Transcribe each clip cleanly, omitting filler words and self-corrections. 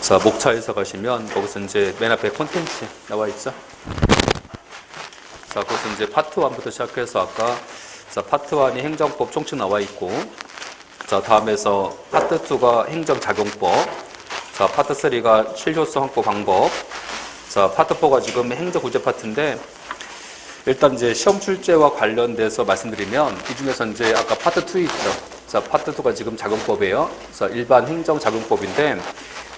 자, 목차에서 가시면 거기서 이제 맨 앞에 콘텐츠 나와 있죠. 자, 거기서 이제 파트 1부터 시작해서 아까 자, 파트 1이 행정법 총칙 나와 있고, 자, 다음에서 파트 2가 행정작용법, 자, 파트 3가 실효성 확보 방법, 자, 파트 4가 지금 행정구제 파트인데, 일단 이제 시험 출제와 관련돼서 말씀드리면 이 중에서 이제 아까 파트 2 있죠. 자, 파트 2가 지금 작용법이에요. 자, 일반 행정작용법인데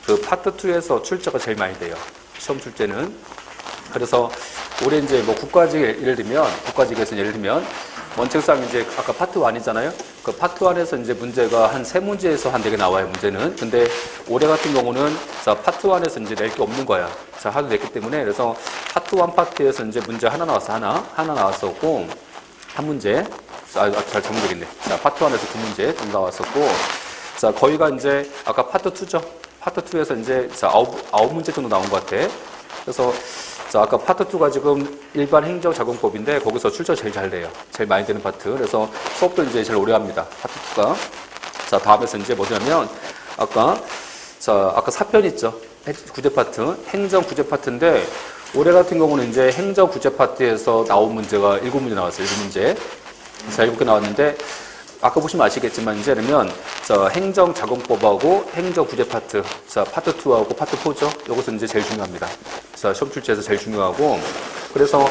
그 파트 2에서 출제가 제일 많이 돼요. 시험 출제는. 그래서 올해 이제 뭐 국가직에서 예를 들면 원칙상 이제 아까 파트 1이잖아요. 그 파트 1에서 이제 문제가 한 3문제에서 한 4개 나와요, 문제는. 근데 올해 같은 경우는 자, 파트 1에서 이제 낼 게 없는 거야. 자, 하도 냈기 때문에. 그래서 파트 1 파트에서 이제 문제 하나 나왔어, 하나 나왔었고, 한 문제. 잘 정리되겠네. 자, 파트 1에서 2문제 좀 나왔었고, 자, 거기가 이제 아까 파트 2죠. 파트 2에서 이제 자, 9문제 정도 나온 것 같아. 그래서 자, 아까 파트 2가 지금 일반 행정작용법인데 거기서 출제 제일 잘 돼요. 제일 많이 되는 파트. 그래서 수업도 이제 제일 오래 합니다. 파트 2가. 자, 다음에서 이제 뭐냐면 아까 4편 있죠. 구제 파트. 행정구제 파트인데 올해 같은 경우는 이제 행정구제 파트에서 나온 문제가 7문제 나왔어요. 7문제. 자, 7개 나왔는데 아까 보시면 아시겠지만 이제는 행정작용법하고 행정구제 파트, 자, 파트 2하고 파트 4죠. 이것은 이제 제일 중요합니다. 자, 시험 출제에서 제일 중요하고, 그래서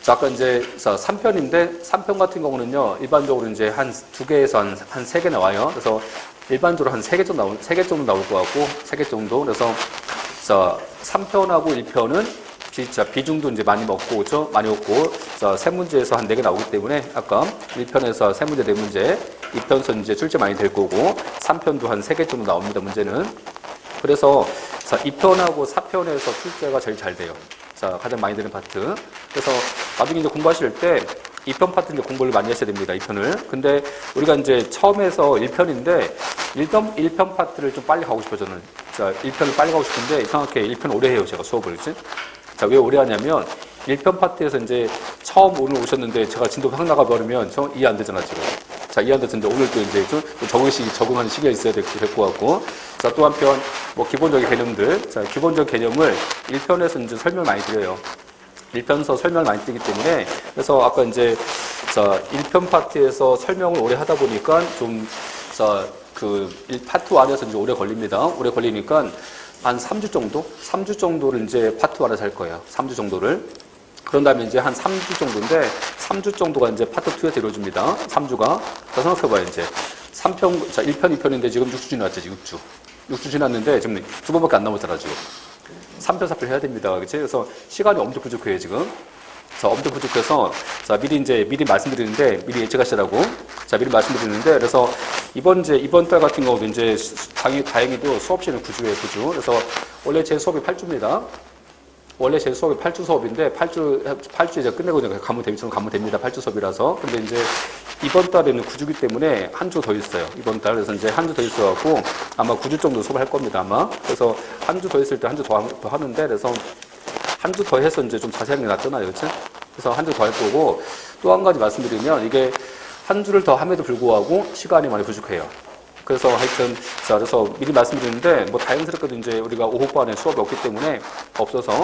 자, 아까 이제 3편인데 3편 같은 경우는요 일반적으로 이제 한 2개에서 한 3개 나와요. 그래서 일반적으로 한 3개 정도 나올 것 같고, 3개 정도. 그래서 자, 3편하고 1편은 진짜 비중도 이제 많이 먹고, 그렇죠? 많이 먹고, 자, 3문제에서 한 4개 나오기 때문에 아까 1편에서 3문제, 4문제, 2편에서 이제 출제 많이 될 거고, 3편도 한 3개 정도 나옵니다, 문제는. 그래서 자, 2편하고 4편에서 출제가 제일 잘 돼요. 자, 가장 많이 되는 파트. 그래서 나중에 이제 공부하실 때 2편 파트 이제 공부를 많이 하셔야 됩니다, 2편을. 근데 우리가 이제 처음에서 1편인데 1편 파트를 좀 빨리 가고 싶어요, 저는. 자, 1편을 빨리 가고 싶은데 이상하게 1편 오래 해요, 제가 수업을. 그치? 자, 왜 오래 하냐면 1편 파트에서 이제 처음 오늘 오셨는데 제가 진도 확 나가버리면 이해 안 되잖아, 지금. 자, 이해 안 되는데 오늘 또 이제 좀 적응하는 시기가 있어야 될 것 같고. 자, 또 한편 뭐 기본적인 개념들. 자, 기본적 개념을 1편에서 이제 설명 많이 드려요. 1편에서 설명을 많이 드리기 때문에, 그래서 아까 이제 자, 1편 파트에서 설명을 오래 하다 보니까 좀 자, 파트 1에서 이제 오래 걸립니다. 오래 걸리니까 한 3주 정도? 3주 정도를 이제 파트 1에서 할 거예요. 3주 정도를. 그런 다음에 이제 한 3주 정도인데, 3주 정도가 이제 파트 2에서 이루어집니다. 3주가. 자, 생각해봐요, 이제. 3편, 자, 1편, 2편인데 지금 6주 지났죠, 6주. 6주 지났는데 지금 2번밖에 안 남았잖아, 지금. 3편, 4편 해야 됩니다. 그치? 그래서 시간이 엄청 부족해요, 지금. 자, 엄청 부족해서, 자, 미리 말씀드리는데, 미리 예측하시라고. 자, 미리 말씀드리는데, 그래서 이번 달 같은 경우도 이제 다행히도 수업 시는 9주예요, 9주. 그래서 원래 제 수업이 8주입니다. 원래 제 수업이 8주 수업인데, 8주 이제 끝내고 그냥 가면 됩니다. 8주 수업이라서. 근데 이제 이번 달에는 9주기 때문에 한 주 더 있어요. 이번 달. 그래서 이제 한 주 더 있어갖고 아마 9주 정도 수업을 할 겁니다, 아마. 그래서 한 주 더 있을 때 한 주 더 하는데, 그래서 한 주 더 해서 이제 좀 자세하게 놨잖아요, 그치? 그래서 한 주 더 할 거고, 또 한 가지 말씀드리면 이게 한 주를 더 함에도 불구하고 시간이 많이 부족해요. 그래서 하여튼, 자, 그래서 미리 말씀드리는데, 뭐 다행스럽게도 이제 우리가 오후반에 수업이 없기 때문에 없어서,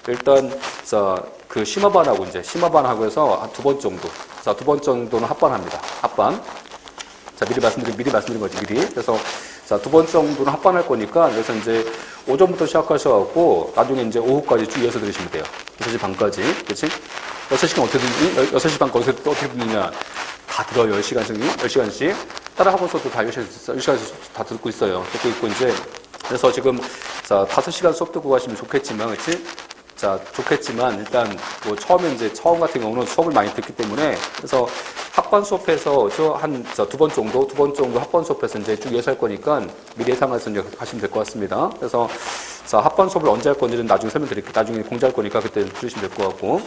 일단, 자, 심화반하고 해서 한 2번 정도. 자, 2번 정도는 합반합니다. 합반. 자, 미리 말씀드린 거지, 미리. 그래서, 자, 2번 정도는 합반할 거니까, 그래서 이제 오전부터 시작하셔갖고, 나중에 이제 오후까지 쭉 이어서 들으시면 돼요. 6시 반까지. 그치? 6시간 어떻게 듣니? 6시 반까지 어떻게 듣느냐? 다 들어요, 10시간씩. 따라하고서도 다 10시간씩 다 듣고 있어요. 듣고 있고, 이제. 그래서 지금, 자, 5시간 수업 듣고 가시면 좋겠지만, 그치? 자, 좋겠지만, 일단, 뭐, 처음 같은 경우는 수업을 많이 듣기 때문에, 그래서 합반 수업에서 두 번 정도 합반 수업에서 이제 쭉 이어서 할 거니까, 미리 예상해서 이제 가시면 될 것 같습니다. 그래서, 자, 합반 수업을 언제 할 건지는 나중에 설명드릴게요. 나중에 공지할 거니까 그때 들으시면 될 것 같고.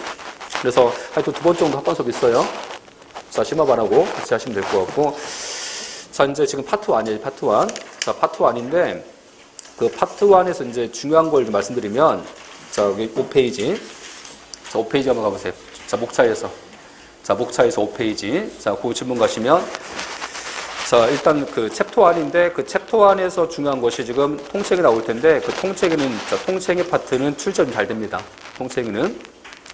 그래서 하여튼 2번 정도 합반 수업 있어요. 자, 심화반하고 같이 하시면 될 것 같고. 자, 이제 지금 파트 1이에요, 파트 1. 자, 파트 1인데, 그 파트 1에서 이제 중요한 걸 좀 말씀드리면, 자, 여기 5페이지. 자, 5페이지 한번 가보세요. 자, 목차에서 5페이지. 자, 그 질문 가시면, 자, 일단 그 챕터 1인데 그 챕터 1에서 중요한 것이 지금 통책이 나올 텐데 그 통책에는, 자, 통책의 파트는 출제는 잘 됩니다. 통책에는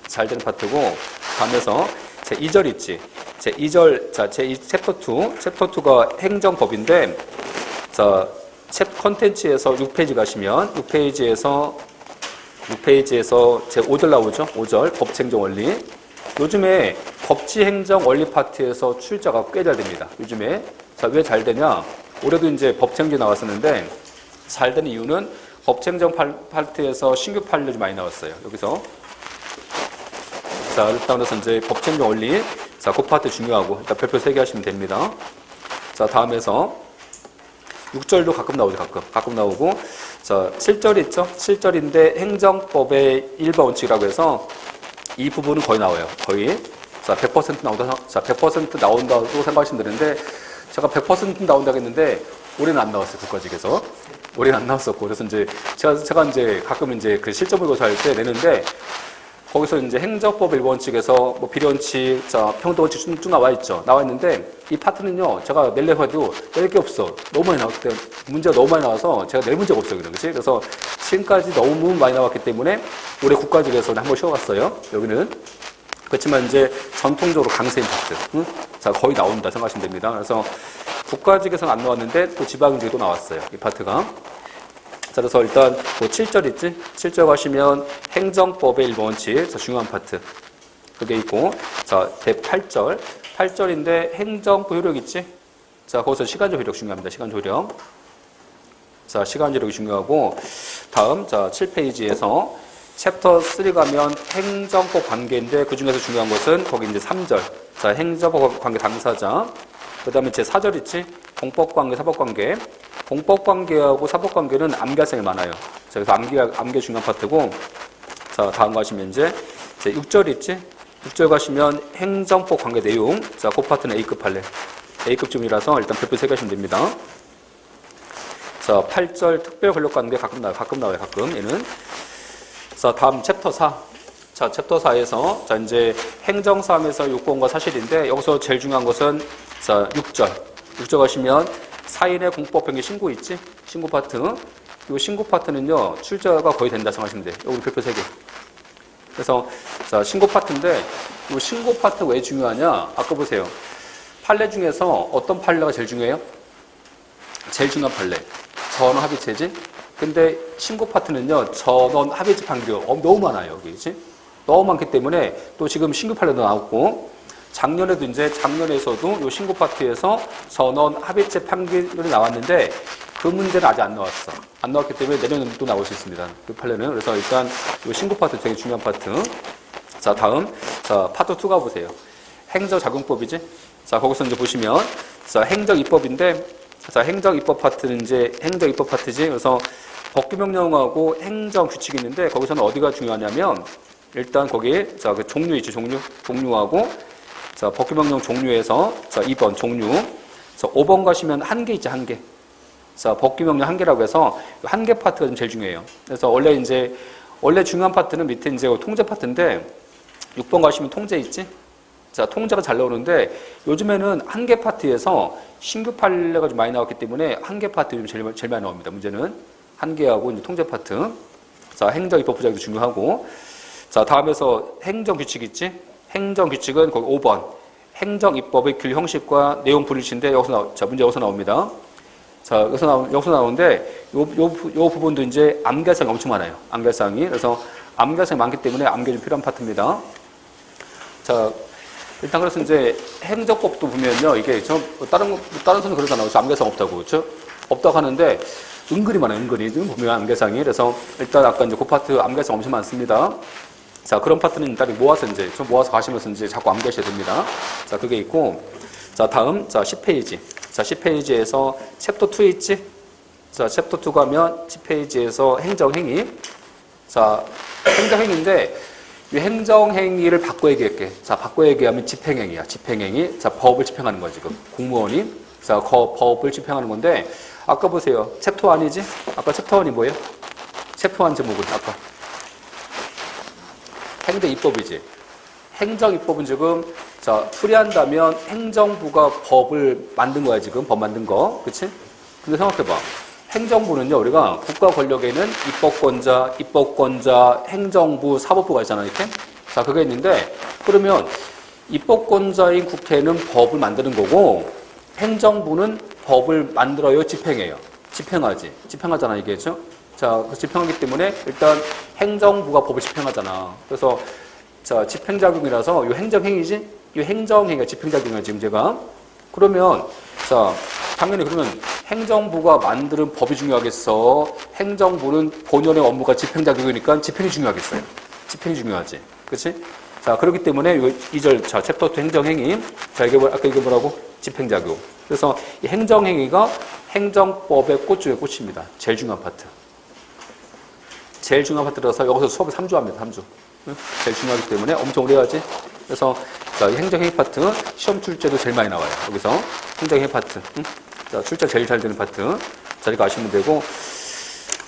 잘 되는 파트고, 다음에서 제 2절 있지. 제 2절, 자, 제 챕터 2, 챕터 2가 행정법인데, 자, 컨텐츠에서 6페이지 가시면 6페이지에서 제 5절 나오죠. 5절 법치행정 원리. 요즘에 법치행정 원리 파트에서 출제가 꽤 잘 됩니다. 요즘에. 자, 왜 잘 되냐? 올해도 이제 법치행정 나왔었는데 잘 되는 이유는 법치행정 파트에서 신규 판례가 많이 나왔어요. 여기서. 자, 일단 그래서 이제 법치행정 원리. 자, 그 파트 중요하고 일단 별표 3개 하시면 됩니다. 자, 다음에서 6절도 가끔 나오죠. 가끔 나오고. 자, 7절 있죠? 7절인데 행정법의 1번 원칙이라고 해서 이 부분은 거의 나와요. 거의. 자, 100% 나온다. 자, 100% 나온다고 생각하시면 되는데 제가 100% 나온다고 했는데 올해는 안 나왔어요. 국가직에서. 올해는 안 나왔었고. 그래서 이제 제가 이제 가끔 이제 그 실전모의고사 할 때 내는데 거기서 이제 행정법 1번 원칙에서 뭐 비례원칙, 자, 평등원칙 쭉 나와 있죠. 나와 있는데 이 파트는요, 제가 낼래 해도 낼 게 없어. 너무 많이 나왔기 때문에 문제가 너무 많이 나와서 제가 낼 문제가 없어요. 그치? 그래서 지금까지 너무 많이 나왔기 때문에 올해 국가직에서는 한번 쉬어갔어요. 여기는. 그렇지만 이제 전통적으로 강세인 파트. 응? 자, 거의 나온다 생각하시면 됩니다. 그래서 국가직에서는 안 나왔는데 또 지방직에도 나왔어요. 이 파트가. 자, 그래서 일단 뭐 7절 있지? 7절 가시면 행정법의 1번 원칙, 자, 중요한 파트. 그게 있고, 자, 8절. 8절인데 행정부 효력 있지? 자, 거기서 시간적 효력 중요합니다. 시간적 효력. 자, 시간적 효력이 중요하고, 다음, 자, 7페이지에서 챕터 3 가면 행정법 관계인데 그 중에서 중요한 것은 거기 이제 3절. 자, 행정법 관계 당사자. 그 다음에 제 4절 있지? 공법관계, 사법관계. 공법관계하고 사법관계는 암기할성이 많아요. 자, 그래서 암기 중요한 파트고, 자, 다음 가시면 이제 6절 있지? 6절 가시면 행정법 관계 내용. 자, 그 파트는 A급 할래. A급 중이라서 일단 별표 3개 하시면 됩니다. 자, 8절 특별 권력 관계 가끔 나와요. 얘는. 자, 다음 챕터 4. 자, 챕터 4에서, 자, 이제 행정사항에서 요건과 사실인데, 여기서 제일 중요한 것은, 자, 6절. 6절 가시면, 사인의 공법행위 신고 있지? 신고 파트. 이 신고 파트는요, 출제가 거의 된다 생각하시면 돼요. 여기 별표 3개. 그래서, 자, 신고 파트인데, 이 신고 파트 왜 중요하냐? 아까 보세요. 판례 중에서 어떤 판례가 제일 중요해요? 제일 중요한 판례. 전원 합의체지? 근데 신고 파트는요, 전원 합의체 판결이 너무 많아요, 여기. 그치? 너무 많기 때문에 또 지금 신규 판례도 나왔고, 작년에서도 이 신고 파트에서 전원 합의체 판결이 나왔는데 그 문제는 아직 안 나왔어. 안 나왔기 때문에 내년에는 또 나올 수 있습니다. 그 판례는. 그래서 일단 이 신고 파트 되게 중요한 파트. 자, 다음. 자, 파트 2 가보세요. 행정작용법이지? 자, 거기서 이제 보시면, 자, 행정입법인데, 자, 행정입법 파트는 이제 행정입법 파트지. 그래서 법규명령하고 행정규칙이 있는데 거기서는 어디가 중요하냐면 일단 거기에 자, 그 종류 있지, 종류하고 자, 법규명령 종류에서 자, 2번 종류. 자, 5번 가시면 한계 있지, 한계. 자, 법규명령 한계라고 해서 한계 파트가 좀 제일 중요해요. 그래서 원래 중요한 파트는 밑에 이제 통제 파트인데 6번 가시면 통제 있지? 자, 통제가 잘 나오는데 요즘에는 한계 파트에서 신규 판례가 좀 많이 나왔기 때문에 한계 파트 좀 제일 많이 나옵니다. 문제는 한계하고 이제 통제 파트. 자, 행정입법 부작용도 중요하고. 자, 다음에서 행정규칙 있지? 행정규칙은 거기 5번. 행정입법의 규 형식과 내용 불일치인데 자, 문제 여기서 나옵니다. 자, 여기서 나오는데 요 부분도 이제 암기사항이 엄청 많아요. 암기사항이. 그래서 암기사항이 많기 때문에 암기 좀 필요한 파트입니다. 자, 일단 그래서 이제 행정법도 보면요, 이게 다른 선은 그러잖아요. 암기사항 없다고, 그렇죠? 없다고 하는데 은근히 많아요. 은근히 지금 보면 암기사항이. 그래서 일단 아까 이제 그 파트 암기사항 엄청 많습니다. 자, 그런 파트는 일단 모아서 가시면서 이제 자꾸 암기하셔야 됩니다. 자, 그게 있고, 자, 다음, 자, 10페이지. 자, 10페이지에서 챕터 2 있지? 자, 챕터 2 가면 10페이지에서 행정행위. 자, 행정행위인데, 이 행정행위를 바꿔 얘기할게. 자, 바꿔 얘기하면 집행행위야. 집행행위. 자, 법을 집행하는 거야, 지금. 공무원이. 자, 법을 집행하는 건데, 아까 보세요. 챕터 1이지? 아까 챕터 1이 뭐예요? 챕터 1 제목은 아까. 행정입법이지. 행정입법은 지금 자, 풀이한다면 행정부가 법을 만든 거야, 지금. 법 만든 거. 그치? 근데 생각해봐. 행정부는요, 우리가 국가 권력에는 입법권자, 행정부, 사법부가 있잖아, 이렇게. 자, 그게 있는데, 그러면 입법권자인 국회는 법을 만드는 거고, 행정부는 법을 만들어요, 집행해요? 집행하지. 집행하잖아, 이게. 그죠? 자, 집행하기 때문에 일단 행정부가 법을 집행하잖아. 그래서 자, 집행작용이라서 이 행정행위지? 이 행정행위가 집행작용이야, 지금 제가. 그러면 자, 당연히 그러면 행정부가 만드는 법이 중요하겠어? 행정부는 본연의 업무가 집행작용이니까 집행이 중요하겠어요? 집행이 중요하지. 그치? 자, 그렇기 때문에 이 2절, 자, 챕터 2 행정행위. 자, 이게 아까 이게 뭐라고? 집행작용. 그래서 이 행정행위가 행정법의 꽃 중에 꽃입니다. 제일 중요한 파트. 제일 중요한 파트라서 여기서 수업을 3주 합니다. 3주. 제일 중요하기 때문에 엄청 오래 하지. 그래서 자, 이 행정행위 파트 시험 출제도 제일 많이 나와요. 여기서 행정행위 파트. 자, 출제 제일 잘 되는 파트. 자, 이렇게 아시면 되고.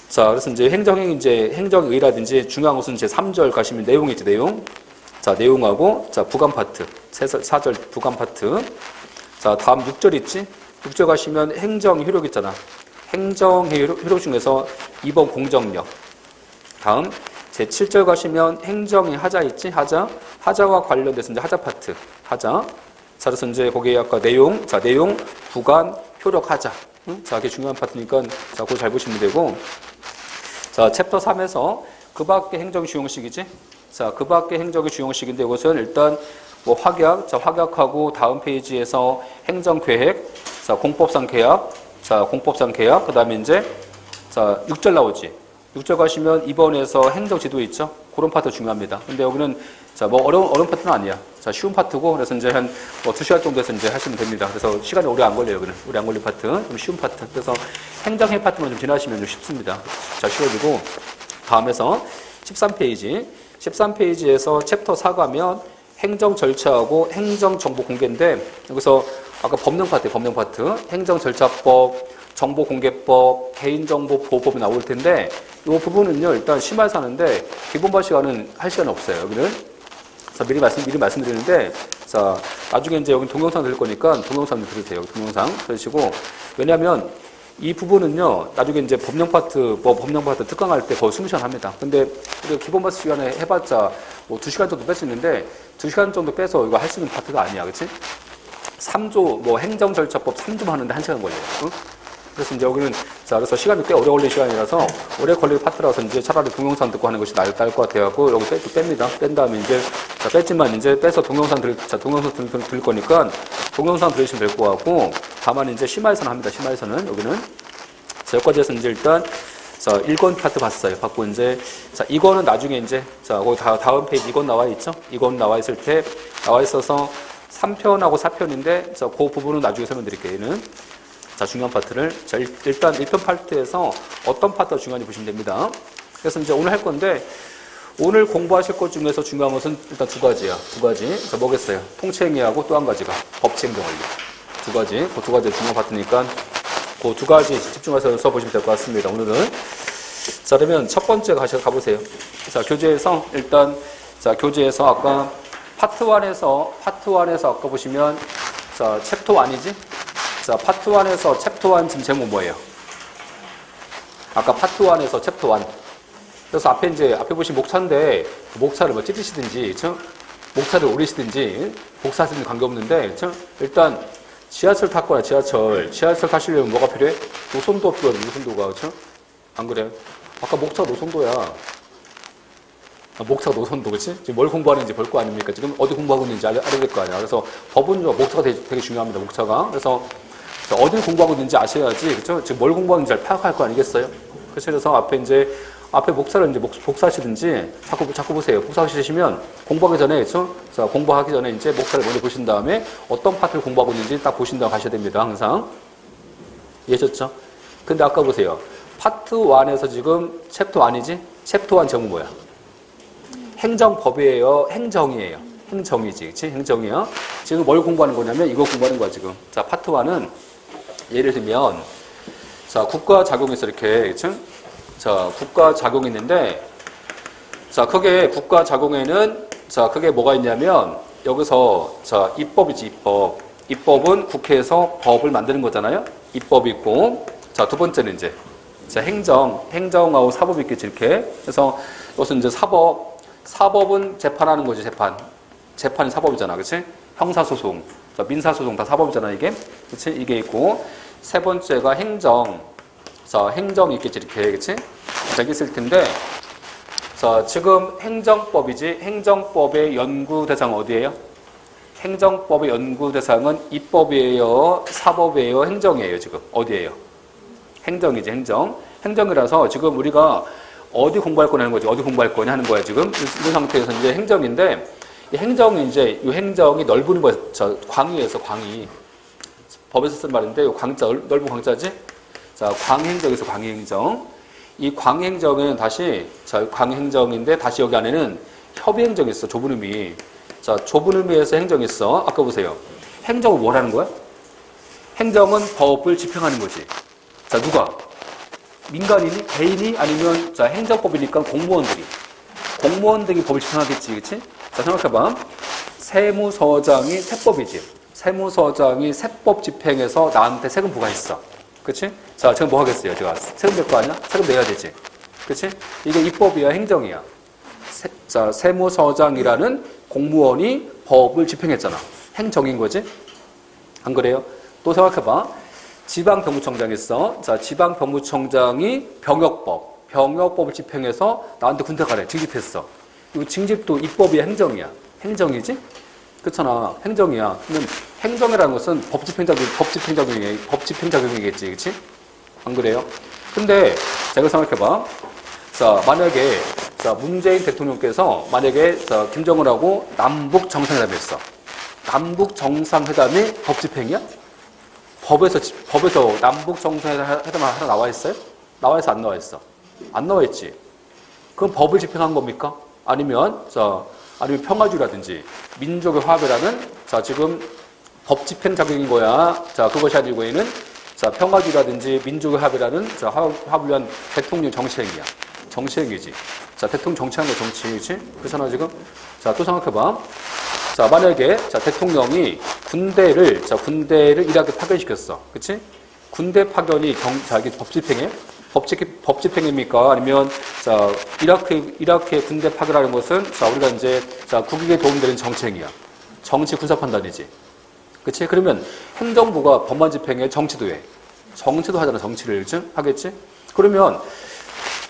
자, 그래서 이제 행정행위 이제 행정의라든지 중요한 것은 이제 3절 가시면 내용이 있지, 내용. 자, 내용하고 자, 부감 파트. 4절 부감 파트. 자, 다음 6절 있지? 6절 가시면 행정효력 있잖아. 행정효력 중에서 2번 공정력. 다음 제 7절 가시면 행정의 하자 있지? 하자와 관련돼서 이제 하자 파트. 하자. 자, 그래서 이제 거기에 아까 내용, 자, 내용, 부관, 효력, 하자. 자, 이게 중요한 파트니까 자, 그거 잘 보시면 되고. 자, 챕터 3에서 그 밖의 행정 주용식이지? 자, 그 밖의 행정의 주용식인데 이것은 일단 뭐 확약, 자, 확약하고 다음 페이지에서 행정 계획, 자, 공법상 계약, 자, 공법상 계약, 그 다음에 이제 자, 6절 나오지? 6절 가시면 2번에서 행정 지도 있죠? 그런 파트 중요합니다. 근데 여기는 자, 뭐 어려운 파트는 아니야. 자, 쉬운 파트고, 그래서 이제 한 뭐 2시간 정도에서 이제 하시면 됩니다. 그래서 시간이 오래 안 걸려요, 여기는. 오래 안 걸릴 파트. 좀 쉬운 파트. 그래서 행정행 파트만 좀 지나시면 좀 쉽습니다. 자, 쉬워지고. 다음에서 13페이지. 13페이지에서 챕터 4 가면 행정 절차하고 행정 정보 공개인데, 여기서 아까 법령 파트, 법령 파트. 행정 절차법, 정보공개법, 개인정보보호법이 나올 텐데 이 부분은요 일단 심화해서 하는데 기본반 시간은 할 시간이 없어요. 여기는 그래서 미리 말씀드리는데 자 나중에 이제 여기 동영상 들을 거니까 동영상 들으세요. 동영상 들으시고 왜냐하면 이 부분은요 나중에 이제 법령 파트 특강할 때 거의 20시간 합니다. 근데 우리가 기본반 시간에 해봤자 뭐 2시간 정도 뺄 수 있는데 2시간 정도 빼서 이거 할 수 있는 파트가 아니야, 그렇지? 3조 뭐 행정절차법 3조 하는데 1시간 걸려요. 응? 그래서 이제 여기는 자 그래서 시간이 꽤 오래 걸리는 시간이라서 오래 걸릴 파트라서 이제 차라리 동영상 듣고 하는 것이 나을 것 같아갖고 여기 뺍니다. 뺀 다음에 이제 자 뺐지만 이제 빼서 동영상 들을 거니까 동영상 들으시면 될 것 같고 다만 이제 심화해서는 합니다. 심화해서는 여기는 자 여기까지 해서 이제 일단 자 1권 파트 봤어요. 받고 이제 자 이거는 나중에 이제 자 거기 다음 페이지 이건 나와 있죠? 이건 나와 있을 때 나와 있어서 3편하고 4편인데 자 그 부분은 나중에 설명드릴게요. 얘는 자, 중요한 파트를. 자, 일단 1편 파트에서 어떤 파트가 중요한지 보시면 됩니다. 그래서 이제 오늘 할 건데, 오늘 공부하실 것 중에서 중요한 것은 일단 두 가지야. 두 가지. 자, 뭐겠어요? 통치행위하고 또 한 가지가 법치행정원리. 두 가지. 그 두 가지 중요한 파트니까, 그 두 가지 집중해서 써보시면 될 것 같습니다. 오늘은. 자, 그러면 첫 번째 가보세요. 자, 교재에서, 일단, 자, 교재에서 아까 파트 1에서 아까 보시면, 자, 챕터 1이지? 자, 파트 1에서 챕터 1 지금 제목 뭐예요? 아까 파트 1에서 챕터 1. 그래서 앞에 보신 목차인데, 그 목차를 뭐 찢으시든지, 그쵸? 목차를 오리시든지, 복사하시는 관계없는데, 그쵸? 일단, 지하철 탔거나 지하철 타시려면 뭐가 필요해? 노선도 필요해, 노선도가, 그쵸? 안 그래요? 아까 목차가 노선도야. 목차가 노선도, 그치? 지금 뭘 공부하는지 볼 거 아닙니까? 지금 어디 공부하고 있는지 알아야 될 거 아니야. 그래서 법은요, 목차가 되게 중요합니다, 목차가. 그래서, 어딜 공부하고 있는지 아셔야지, 그쵸? 지금 뭘 공부하는지 잘 파악할 거 아니겠어요? 그래서 앞에 목차를 이제 복사하시든지, 자꾸 보세요. 복사하시면 공부하기 전에, 그쵸? 자, 공부하기 전에 이제 목차를 먼저 보신 다음에 어떤 파트를 공부하고 있는지 딱 보신 다음에 가셔야 됩니다, 항상. 이해하셨죠? 근데 아까 보세요. 파트 1에서 지금 챕터 1이지? 챕터 1 제목 뭐야? 행정법이에요? 행정이에요? 행정이지, 그치? 행정이야. 지금 뭘 공부하는 거냐면 이거 공부하는 거야, 지금. 자, 파트 1은 예를 들면, 자, 국가 작용이 있어, 이렇게. 그치? 자, 국가 작용이 있는데, 자, 국가 작용에는, 자, 그게 뭐가 있냐면, 여기서 자 입법이지 입법. 입법은 국회에서 법을 만드는 거잖아요. 입법이 있고 자 두 번째는 이제 자 행정하고 사법이 있겠지 이렇게. 그래서 이것은 이제 사법은 재판하는 거지 재판이 사법이잖아, 그렇지? 형사소송, 자, 민사소송 다 사법이잖아 이게, 그렇지? 이게 있고 세 번째가 행정, 자 행정이 있겠지 이렇게, 그렇지? 자 이게 있을 텐데. 자, 지금 행정법이지. 행정법의 연구 대상은 어디예요? 행정법의 연구 대상은 입법이에요, 사법이에요, 행정이에요. 지금 어디예요? 행정이지, 행정. 행정이라서 지금 우리가 어디 공부할 거냐 하는 거지. 어디 공부할 거냐 하는 거야 지금. 이 상태에서 이제 행정인데, 이 행정이 이제 이 행정이 넓은 거, 저 광의에서 광의. 법에서 쓴 말인데, 이 광자 넓은 광자지. 자, 광행정에서 광행정. 이 광행정은 다시, 자, 광행정인데 다시 여기 안에는 협의행정이 있어, 좁은 의미. 자, 좁은 의미에서 행정이 있어. 아까 보세요. 행정은 뭘 하는 거야? 행정은 법을 집행하는 거지. 자, 누가? 민간인이? 개인이? 아니면, 자, 행정법이니까 공무원들이 법을 집행하겠지, 그치? 자, 생각해봐. 세무서장이 세법이지. 세무서장이 세법 집행해서 나한테 세금 부과했어. 그치? 자, 지금 뭐 하겠어요? 제가 세금 낼 거 아니야? 세금 내야 되지. 그치? 이게 입법이야, 행정이야. 자, 세무서장이라는 공무원이 법을 집행했잖아. 행정인 거지? 안 그래요? 또 생각해봐. 지방병무청장이 있어. 자, 지방병무청장이 병역법을 집행해서 나한테 군대 가래. 징집했어. 이 징집도 입법이야, 행정이야. 행정이지? 그렇잖아. 행정이야. 그러면 행정이라는 것은 법 집행작용이겠지. 그치? 안 그래요? 근데 제가 생각해봐. 자, 만약에 자, 문재인 대통령께서 만약에 자, 김정은하고 남북 정상회담을 했어. 남북 정상회담이 법 집행이야? 법에서 남북 정상회담 하나 나와 있어요? 나와 있어, 안 나와 있어? 안 나와 있지. 그럼 법을 집행한 겁니까? 아니면 평화주의라든지 민족의 화합이라는 자, 지금 법 집행 작용인 거야. 자, 그것이 아니고에는 자, 평화주의라든지 민족의 화합이라는 자, 화합을 위한 대통령 정치행위야. 정치행위지. 자, 대통령 정치하는 거 정치행위지. 그렇잖아, 지금. 자, 또 생각해봐. 자, 만약에 자, 대통령이 군대를 이라크에 파견시켰어. 그치? 군대 파견이 이게 법 집행해? 법 집행입니까? 아니면 자, 이라크의 군대 파견하는 것은 자, 우리가 이제 자, 국익에 도움되는 정치행위야. 정치 군사 판단이지. 그치? 그러면 행정부가 법만 집행해, 정치도 해. 정치도 하잖아, 정치를. 그치? 하겠지? 그러면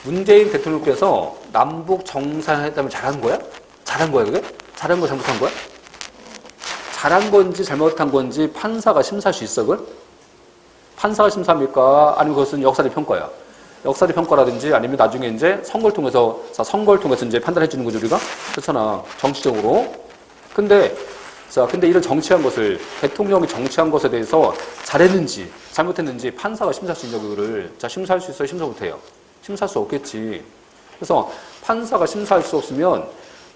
문재인 대통령께서 남북 정상회담을 잘한 거야? 잘한 거야, 그게? 잘한 거 잘못한 거야? 잘한 건지 잘못한 건지 판사가 심사할 수 있어, 그걸? 판사가 심사합니까? 아니면 그것은 역사의 평가야. 역사의 평가라든지 아니면 나중에 이제 선거를 통해서 이제 판단해 주는 거죠, 우리가? 그렇잖아. 정치적으로. 근데 이런 정치한 것을, 대통령이 정치한 것에 대해서 잘했는지, 잘못했는지 판사가 심사할 수 있냐, 그거를. 자, 심사할 수 있어요? 심사 못해요? 심사할 수 없겠지. 그래서 판사가 심사할 수 없으면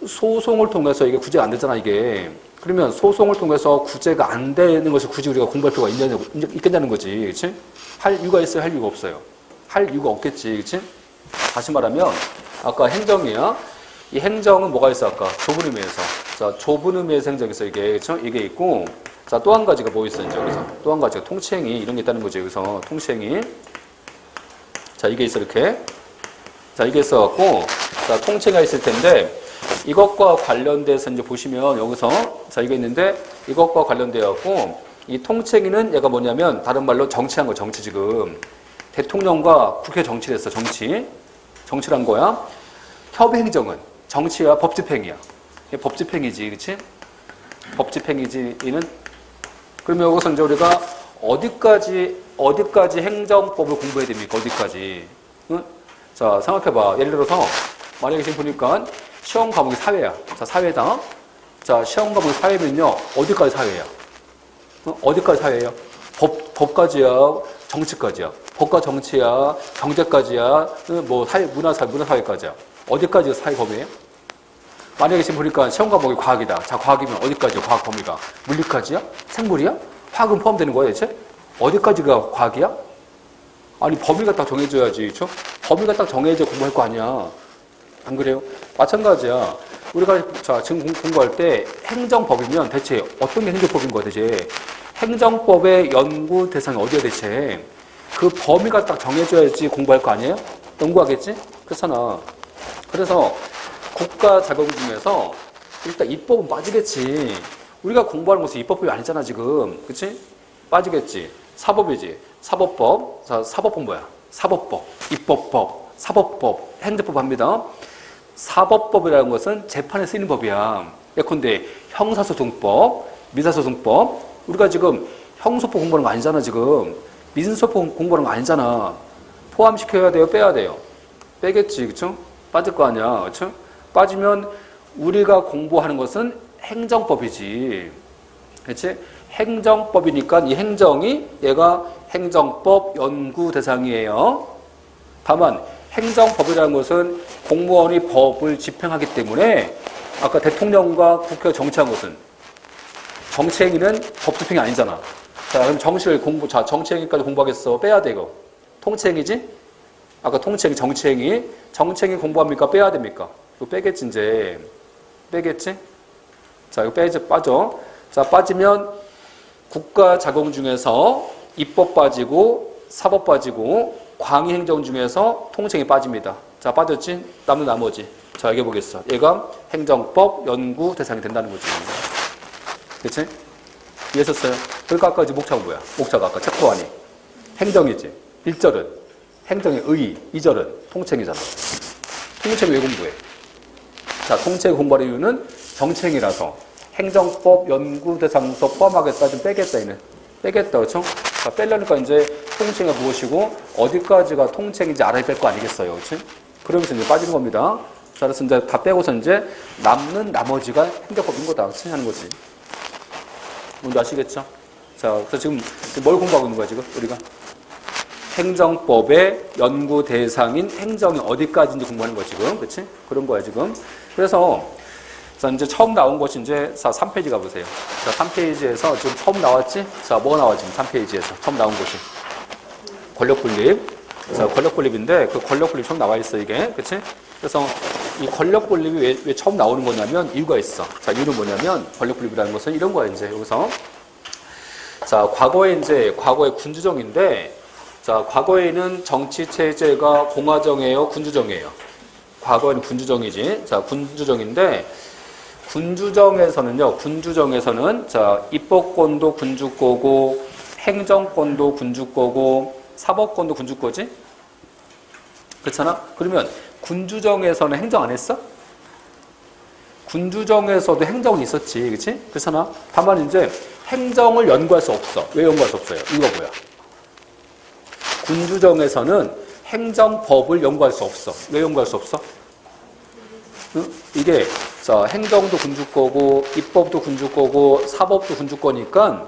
소송을 통해서 이게 구제가 안 되잖아, 이게. 그러면 소송을 통해서 구제가 안 되는 것을 굳이 우리가 공부할 필요가 있겠냐는 거지. 그치? 할 이유가 있어요? 할 이유가 없어요? 할 이유가 없겠지. 그치? 다시 말하면, 아까 행정이야. 이 행정은 뭐가 있어, 아까? 좁은 의미에서. 자, 좁은 의미에서 행정이 있어, 이게. 그쵸? 이게 있고. 자, 또 한 가지가 뭐 있어, 이제 여기서. 또 한 가지가 통치행위. 이런 게 있다는 거지, 여기서. 통치행위. 자, 이게 있어, 이렇게. 자, 이게 있어갖고. 자, 통치행위가 있을 텐데, 이것과 관련돼서 이제 보시면 여기서 자, 이거 있는데 이것과 관련돼갖고 이 통치행위는 얘가 뭐냐면 다른 말로 정치한 거, 정치 지금. 대통령과 국회 정치를 했어, 정치란 거야. 협의행정은 정치와 법집행이야. 법집행이지, 그치? 법집행이지, 이는. 그러면 여기서 이제 우리가 어디까지 행정법을 공부해야 됩니까? 어디까지? 응? 자, 생각해봐. 예를 들어서 만약에 지금 보니까 시험 과목이 사회야. 자, 사회다. 자, 시험 과목이 사회면요. 어디까지 사회야? 어디까지 사회예요? 법까지야, 정치까지야. 법과 정치야, 경제까지야, 뭐 문화사회까지야. 어디까지가 사회 범위예요? 만약에 지금 보니까 시험 과목이 과학이다. 자, 과학이면 어디까지야? 과학 범위가? 물리까지야? 생물이야? 화학은 포함되는 거야, 대체? 어디까지가 과학이야? 아니, 범위가 딱 정해져야지, 그렇죠? 범위가 딱 정해져 공부할 거 아니야. 안 그래요? 마찬가지야. 우리가 자, 지금 공부할 때 행정법이면 대체 어떤 게 행정법인 거야, 대체? 행정법의 연구 대상이 어디야, 대체? 그 범위가 딱 정해져야지 공부할 거 아니에요? 연구하겠지? 그렇잖아. 그래서 국가 자격 중에서 일단 입법은 빠지겠지. 우리가 공부하는 것은 입법법이 아니잖아, 지금. 그치? 빠지겠지. 사법이지. 사법법. 자, 사법법 뭐야? 사법법, 입법법, 사법법, 행정법 합니다. 사법법이라는 것은 재판에 쓰이는 법이야. 예컨대 형사소송법, 민사소송법. 우리가 지금 형소법 공부하는 거 아니잖아, 지금. 민소법 공부하는 거 아니잖아. 포함시켜야 돼요, 빼야 돼요? 빼겠지, 그쵸? 빠질 거 아니야, 그쵸? 빠지면 우리가 공부하는 것은 행정법이지. 그치? 행정법이니까 이 행정이 얘가 행정법 연구 대상이에요. 다만 행정법이라는 것은 공무원이 법을 집행하기 때문에 아까 대통령과 국회가 정치한 것은 정치행위는 법 집행이 아니잖아. 자, 그럼 정치행위까지 공부하겠어. 빼야 돼, 이거. 통치행위지? 아까 통치행위, 정치행위. 정치행위 공부합니까? 빼야 됩니까? 이거 빼겠지, 이제. 빼겠지? 자, 이거 빠져. 자, 빠지면 국가 자격 중에서 입법 빠지고, 사법 빠지고, 광의행정 중에서 통칭이 빠집니다. 자, 빠졌지? 남는 나머지. 자, 얘기해 보겠어. 얘가 행정법 연구 대상이 된다는 거지. 그치? 이해했었어요? 그러니까 아까 목차가 뭐야? 목차가 아까 챕터 1이 행정이지. 1절은 행정의 의, 2절은 통칭이잖아. 통칭 왜 공부해? 자, 통칭 공부할 이유는 정칭이라서 행정법 연구 대상서 포함하겠다. 좀 빼겠다, 얘는. 빼겠다, 그쵸? 자, 빼려니까 이제 통칭이 무엇이고, 어디까지가 통칭인지 알아야 될 거 아니겠어요, 그치? 그러면서 이제 빠지는 겁니다. 자, 그래서 이제 다 빼고서 이제 남는 나머지가 행정법인 거다, 그치? 하는 거지. 뭔지 아시겠죠? 자, 그래서 지금 뭘 공부하고 있는 거야, 지금, 우리가? 행정법의 연구 대상인 행정이 어디까지인지 공부하는 거야, 지금. 그치? 그런 거야, 지금. 그래서, 자, 이제 처음 나온 것이 이제, 자, 3페이지 가보세요. 자, 3페이지에서 지금 처음 나왔지? 자, 뭐가 나와, 지금 3페이지에서. 처음 나온 것이. 권력분립. 자, 권력분립인데, 그 권력분립 처음 나와 있어, 이게. 그치? 그래서 이 권력분립이 왜 처음 나오는 거냐면, 이유가 있어. 자, 이유는 뭐냐면, 권력분립이라는 것은 이런 거야, 이제, 여기서. 자, 과거의 군주정인데, 자, 과거에는 정치체제가 공화정이에요, 군주정이에요? 과거에는 군주정이지. 자, 군주정인데, 군주정에서는, 자, 입법권도 군주 거고, 행정권도 군주 거고, 사법권도 군주 거지? 그렇잖아? 그러면, 군주정에서는 행정 안 했어? 군주정에서도 행정이 있었지, 그치? 그렇잖아? 다만 이제, 행정을 연구할 수 없어. 왜 연구할 수 없어요? 이유가 뭐야? 군주정에서는 행정법을 연구할 수 없어. 왜 연구할 수 없어? 응? 이게 자, 행정도 군주 거고 입법도 군주 거고 사법도 군주 거니까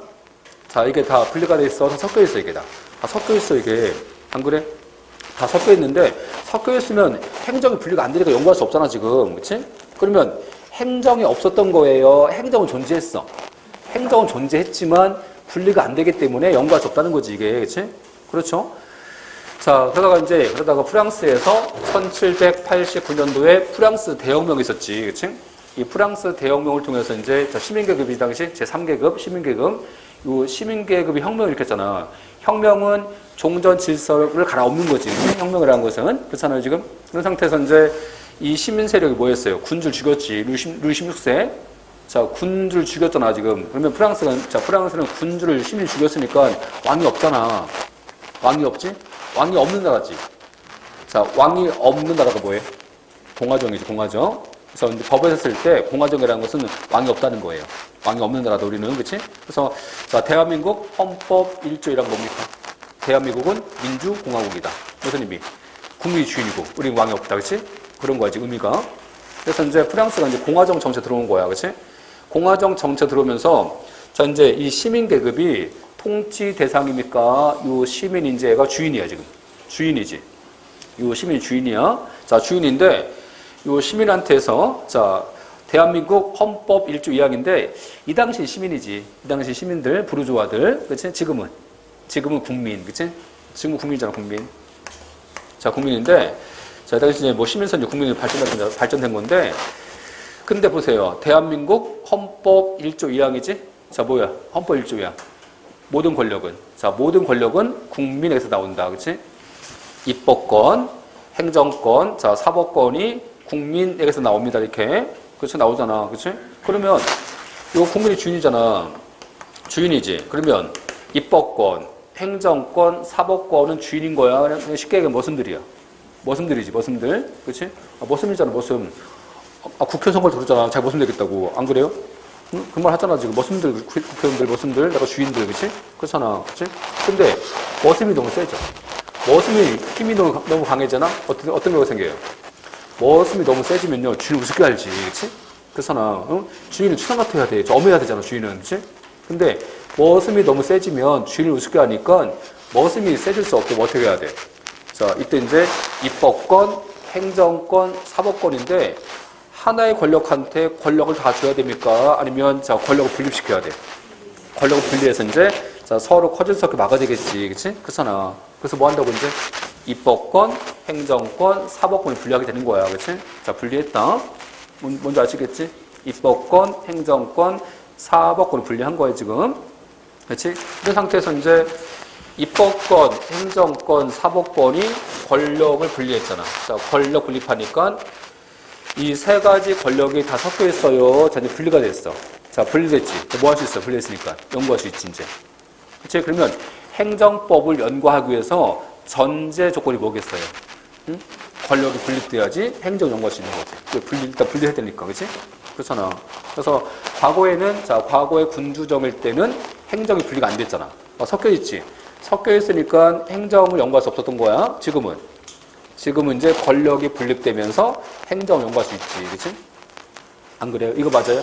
자, 이게 다 분리가 돼 있어. 다 섞여 있어, 이게 다. 다 섞여 있어, 이게. 안 그래? 다 섞여 있는데 섞여 있으면 행정이 분리가 안 되니까 연구할 수 없잖아, 지금. 그렇지? 그러면 행정이 없었던 거예요. 행정은 존재했어. 행정은 존재했지만 분리가 안 되기 때문에 연구할 수 없다는 거지, 이게. 그렇지? 그렇죠? 자, 그러다가 프랑스에서 1789년도에 프랑스 대혁명이 있었지. 그치? 이 프랑스 대혁명을 통해서 이제 시민계급이 당시 제3계급 시민계급, 요 시민계급이 혁명을 일으켰잖아. 혁명은 종전 질서를 갈아엎는 거지. 그치? 혁명이라는 것은. 그렇잖아요, 지금? 그런 상태에서 이제 이 시민 세력이 뭐였어요? 군주를 죽였지. 루이 16세. 자, 군주를 죽였잖아, 지금. 그러면 프랑스는 군주를 시민이 죽였으니까 왕이 없잖아. 왕이 없지? 왕이 없는 나라지. 자, 왕이 없는 나라가 뭐예요? 공화정이지, 공화정. 그래서 이제 법에서 쓸 때 공화정이라는 것은 왕이 없다는 거예요. 왕이 없는 나라다, 우리는. 그치? 그래서, 자, 대한민국 헌법 1조이란 뭡니까? 대한민국은 민주공화국이다. 무슨 의미? 국민이 주인이고, 우리는 왕이 없다. 그치? 그런 거지, 의미가. 그래서 이제 프랑스가 이제 공화정 정책 들어온 거야. 그치? 공화정 정책 들어오면서, 자, 이제 이 시민계급이 통치 대상입니까? 요 시민 인재가 주인이야, 지금. 주인이지. 요 시민이 주인이야. 자, 주인인데, 요 시민한테서, 자, 대한민국 헌법 1조 2항인데, 이 당시 시민이지. 이 당시 시민들, 부르주아들. 그치? 지금은 국민. 그치? 지금은 국민이잖아, 국민. 자, 국민인데, 자, 이 당시 이제 뭐 시민선제 국민이 발전된 건데, 근데 보세요. 대한민국 헌법 1조 2항이지? 자, 뭐야? 헌법 1조 2항. 모든 권력은. 자, 모든 권력은 국민에게서 나온다. 그치? 입법권, 행정권, 자, 사법권이 국민에게서 나옵니다. 이렇게. 그렇죠? 나오잖아. 그치? 그러면, 이거 국민이 주인이잖아. 주인이지. 그러면, 입법권, 행정권, 사법권은 주인인 거야. 그냥 쉽게 얘기하면 머슴들이야. 머슴들이지, 머슴들. 그치? 머슴이잖아, 머슴. 국회 선거를 들었잖아. 자기 머슴 되겠다고. 안 그래요? 응? 그 말 하잖아, 지금. 머슴들, 국회의원들, 머슴들, 내가 주인들, 그치? 그렇잖아. 그치? 근데, 머슴이 너무 세죠. 머슴이 힘이 너무 강해지잖아? 어떤 경우가 생겨요? 머슴이 너무 세지면요, 주인을 우습게 알지. 그치? 그렇잖아. 응? 주인은 추상 같아야 돼. 엄해야 되잖아, 주인은. 그치? 근데, 머슴이 너무 세지면 주인을 우습게 하니까 머슴이 세질 수 없고 어떻게 해야 돼? 자, 이때 이제 입법권, 행정권, 사법권인데 하나의 권력한테 권력을 다 줘야 됩니까? 아니면 자, 권력을 분립시켜야 돼. 권력을 분리해서 이제 자, 서로 커질 수 없게 막아야 되겠지. 그치? 그렇잖아. 그래서 뭐 한다고 이제 입법권, 행정권, 사법권을 분리하게 되는 거야. 그치? 자, 분리했다. 뭔지 아시겠지? 입법권, 행정권, 사법권을 분리한 거예요, 지금. 그렇지? 이런 상태에서 이제 입법권, 행정권, 사법권이 권력을 분리했잖아. 자, 권력 분립하니까 이 세 가지 권력이 다 섞여 있어요. 자, 이제 분리가 됐어. 자, 분리됐지. 뭐 할 수 있어? 분리했으니까. 연구할 수 있지, 이제. 그렇지? 그러면 행정법을 연구하기 위해서 전제 조건이 뭐겠어요? 응? 권력이 분립돼야지 행정 연구할 수 있는 거지. 일단 분리해야 되니까. 그렇지? 그렇잖아. 그래서 과거에는 자, 과거의 군주정일 때는 행정이 분리가 안 됐잖아. 섞여 있지. 섞여 있으니까 행정을 연구할 수 없었던 거야. 지금은 이제 권력이 분립되면서 행정을 연구할 수 있지. 그렇지? 안 그래요? 이거 맞아요?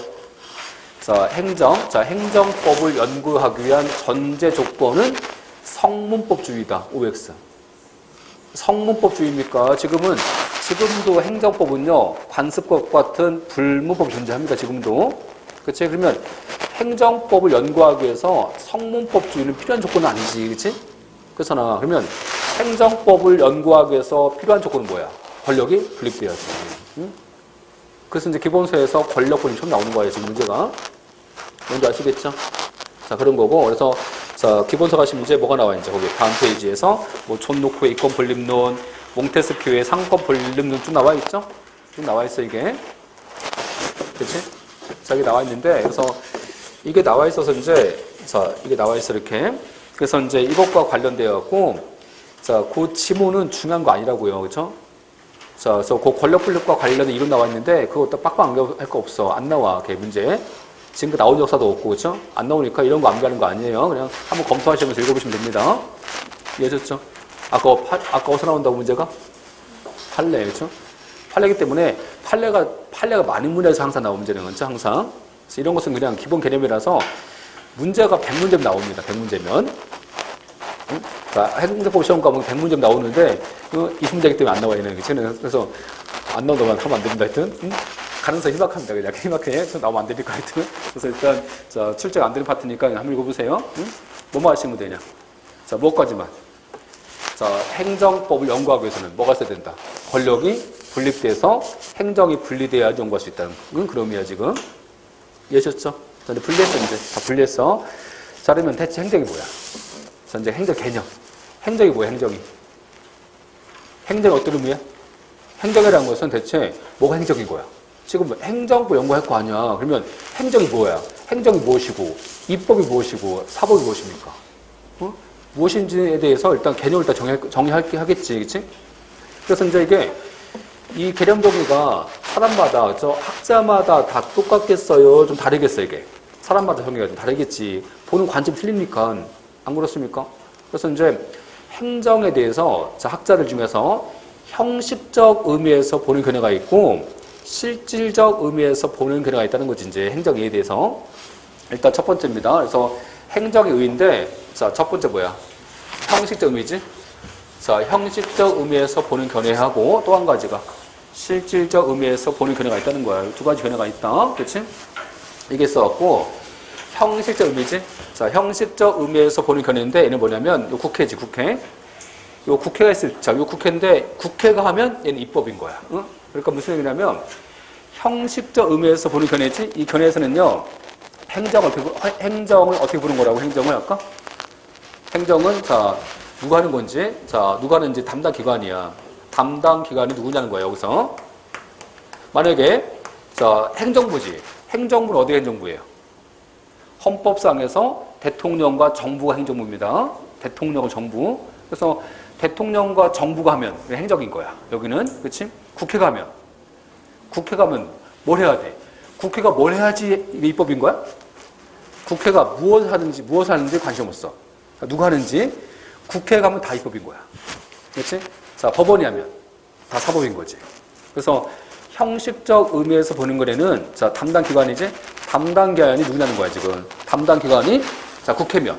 자, 행정법을 연구하기 위한 전제 조건은 성문법주의다. OX. 성문법주의입니까? 지금도 행정법은요, 관습법 같은 불문법이 존재합니다. 지금도. 그치? 그러면 행정법을 연구하기 위해서 성문법주의는 필요한 조건은 아니지. 그치? 그렇잖아. 그러면 행정법을 연구하기 위해서 필요한 조건은 뭐야? 권력이 분립돼야지. 응? 그래서 이제 기본서에서 권력분이 처음 나오는 거예요. 지금 문제가. 뭔지 아시겠죠? 자, 그런 거고. 그래서 자, 기본서 가시면 이제 뭐가 나와 이제 거기 다음 페이지에서 뭐 존 노크의 이권 분립론, 몽테스키우의 상권 분립론 쭉 나와 있죠? 쭉 나와 있어 이게. 그렇지? 자, 이게 나와 있는데 그래서 이게 나와 있어서 이제 자, 이게 나와 있어 이렇게. 그래서 이제 이것과 관련되어 갖고 자, 그 지문은 중요한 거 아니라고요. 그렇죠? 자, 그래서 그 권력 분립과 관련된 이론 나와 있는데 그거 딱 빡빡 암기할 거 없어. 안 나와. 걔 문제. 지금 나온 역사도 없고, 그렇죠? 안 나오니까 이런 거 암기하는 거 아니에요. 그냥 한번 검토하시면서 읽어보시면 됩니다. 이해하셨죠? 아까 어디서 나온다고 문제가? 판례, 그렇죠? 판례이기 때문에 판례가 많은 문제에서 항상 나오는 문제는 그렇죠? 항상. 그래서 이런 것은 그냥 기본 개념이라서 문제가 100문제면 나옵니다. 100문제면. 응? 그러니까 행정법 시험 가면 100문제면 나오는데 20문제이기 때문에 안 나와요. 그래서 안 나온다고 하면 안 됩니다. 하여튼. 응? 가능성이 희박합니다. 그냥 희박해. 나오면 안 되니까 하여튼. 그래서 일단 자, 출제가 안 되는 파트니까 한번 읽어보세요. 응? 뭐만 하시면 되냐? 자, 무엇까지만? 자, 행정법을 연구하기 위해서는 뭐가 있어야 된다? 권력이 분립돼서 행정이 분리돼야 연구할 수 있다는 그런 의미야 지금. 이해하셨죠? 자, 이제 분리했어 이제. 다 분리했어. 자, 그러면 대체 행정이 뭐야? 자, 이제 행정 개념. 행정이 뭐야? 행정이 어떤 의미야? 행정이라는 것은 대체 뭐가 행정인 거야? 지금 행정부 연구할 거 아니야. 그러면 행정이 뭐야? 행정이 무엇이고, 입법이 무엇이고, 사법이 무엇입니까? 무엇인지에 대해서 일단 개념을 일단 정의하겠지. 그치? 그래서 이제 이게, 이 개념 정의가 사람마다, 학자마다 다 똑같겠어요? 좀 다르겠어요, 이게? 사람마다 정의가 좀 다르겠지. 보는 관점이 틀리니까. 안 그렇습니까? 그래서 이제 행정에 대해서 학자들 중에서 형식적 의미에서 보는 견해가 있고, 실질적 의미에서 보는 견해가 있다는 거지, 이제 행정 이해에 대해서. 일단 첫 번째입니다. 그래서 행정의 의의인데, 자, 첫 번째 뭐야? 형식적 의미지? 자, 형식적 의미에서 보는 견해하고 또 한 가지가 실질적 의미에서 보는 견해가 있다는 거야. 두 가지 견해가 있다. 그치? 이게 써갖고, 형식적 의미지? 자, 형식적 의미에서 보는 견해인데, 얘는 뭐냐면, 요 국회지, 국회. 요 국회가 있을, 자, 요 국회인데, 국회가 하면 얘는 입법인 거야. 응? 그러니까 무슨 의미냐면, 형식적 의미에서 보는 견해지. 이 견해에서는요, 행정을 어떻게 보는 거라고? 행정을 아까? 행정은 자 누가 하는 건지, 자 누가 하는지 담당 기관이야. 담당 기관이 누구냐는 거예요. 여기서 만약에 자 행정부지. 행정부는 어디 행정부예요? 헌법상에서 대통령과 정부가 행정부입니다. 대통령과 정부. 그래서 대통령과 정부가 하면 행정인 거야. 여기는 그렇지? 국회 가면 뭘 해야 돼? 국회가 뭘 해야지 이게 입법인 거야? 국회가 무엇을 하는지 관심 없어. 누가 하는지 국회에 가면 다 입법인 거야. 그렇지? 자, 법원이 하면 다 사법인 거지. 그래서 형식적 의미에서 보는 거에는 자, 담당 기관이지? 담당 기관이 누구냐는 거야, 지금. 담당 기관이 자, 국회면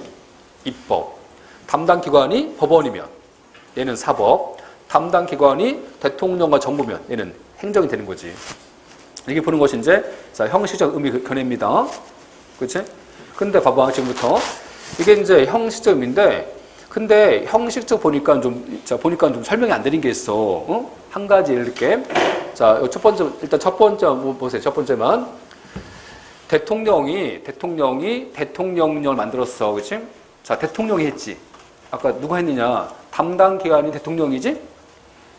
입법. 담당 기관이 법원이면 얘는 사법. 담당 기관이 대통령과 정부면 얘는 행정이 되는 거지. 이게 보는 것이 이제 자, 형식적 의미 견해입니다. 그렇지? 근데 봐봐, 지금부터. 이게 이제 형식적 의미인데, 근데 형식적 보니까 좀 설명이 안 되는 게 있어. 어? 한 가지 이렇게. 자, 첫 번째, 일단 첫 번째 보세요. 첫 번째만. 대통령이 대통령령을 만들었어. 그치? 자, 대통령이 했지. 아까 누가 했느냐? 담당 기관이 대통령이지?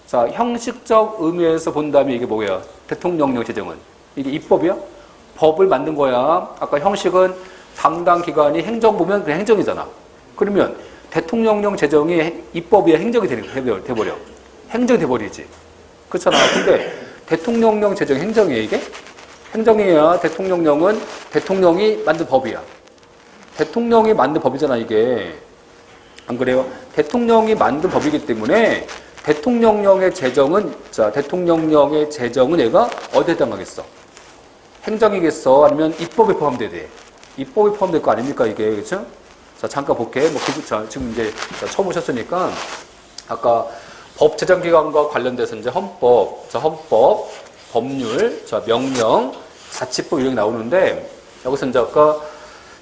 자, 형식적 의미에서 본다면 이게 뭐야? 대통령령 제정은. 이게 입법이야? 법을 만든 거야. 아까 형식은 담당 기관이 행정부면 그냥 행정이잖아. 그러면 대통령령 제정이 입법이야? 행정이 돼버려. 행정이 돼버리지. 그렇잖아. 근데 대통령령 제정 행정이야, 이게? 행정이야. 대통령령은 대통령이 만든 법이야. 대통령이 만든 법이잖아, 이게. 안 그래요? 대통령이 만든 법이기 때문에 대통령령의 제정은, 자, 대통령령의 제정은 얘가 어디에 해당하겠어? 행정이겠어? 아니면 입법에 포함돼야 돼? 입법에 포함될 거 아닙니까, 이게? 그쵸? 자, 잠깐 볼게. 자, 지금 이제 처음 오셨으니까, 아까 법 제정기관과 관련돼서 이제 헌법, 법률, 자, 명령, 자치법 이런 게 나오는데, 여기서 이제 아까,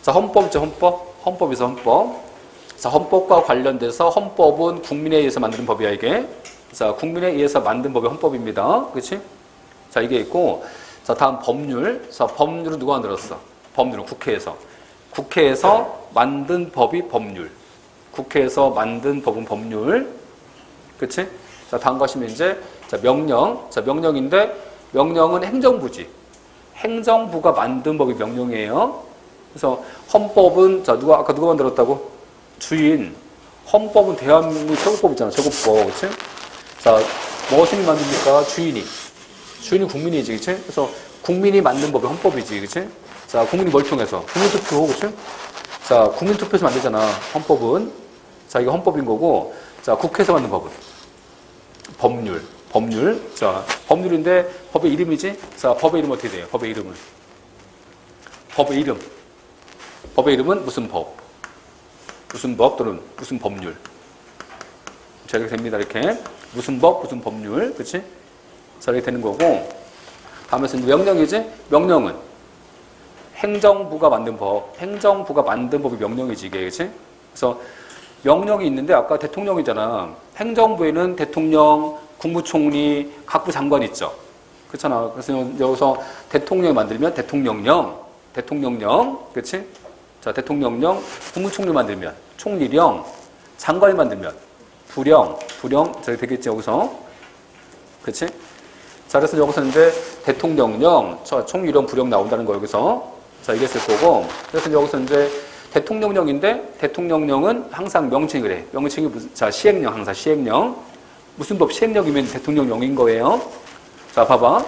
자, 헌법이죠, 헌법에서 헌법. 자, 헌법과 관련돼서 헌법은 국민에 의해서 만드는 법이야, 이게. 자, 국민에 의해서 만든 법이 헌법입니다. 그치? 자, 이게 있고, 자, 다음 법률. 자, 법률은 누가 만들었어? 법률은 국회에서 만든 법이 법률. 국회에서 만든 법은 법률. 그치? 자, 다음 가시면 이제, 자, 명령. 자, 명령인데, 명령은 행정부지. 행정부가 만든 법이 명령이에요. 그래서 헌법은, 자, 아까 누가 만들었다고? 주인. 헌법은 대한민국 최고법이잖아, 최고법. 그치? 자, 무엇이 만듭니까? 주인이 국민이지, 그치? 그래서 국민이 만든 법이 헌법이지, 그치? 자, 국민이 뭘 통해서? 국민투표, 그치? 자, 국민투표에서 만들잖아, 헌법은. 자, 이거 헌법인 거고, 자, 국회에서 만든 법은? 법률. 자, 법률인데, 법의 이름이지? 자, 법의 이름 어떻게 돼요? 법의 이름은? 법의 이름은 무슨 법? 무슨 법 또는 무슨 법률. 자, 이렇게 됩니다, 이렇게. 무슨 법, 무슨 법률. 그치? 자, 이렇게 되는 거고. 다음에서 명령이지? 명령은 행정부가 만든 법. 행정부가 만든 법이 명령이지, 이게. 그치? 그래서 명령이 있는데 아까 대통령이잖아. 행정부에는 대통령, 국무총리, 각부 장관 있죠. 그렇잖아. 그래서 여기서 대통령이 만들면 대통령령. 그치? 자, 대통령령, 국무총리 만들면 총리령, 장관이 만들면 부령, 저기 되겠지, 여기서. 그치? 자, 그래서 여기서 이제 대통령령, 총리령, 부령 나온다는 거, 여기서. 자, 이게 있을 거고. 그래서 여기서 이제 대통령령인데, 대통령령은 항상 명칭이 그래. 명칭이 무슨, 자, 시행령, 항상 시행령. 무슨 법 시행령이면 대통령령인 거예요. 자, 봐봐.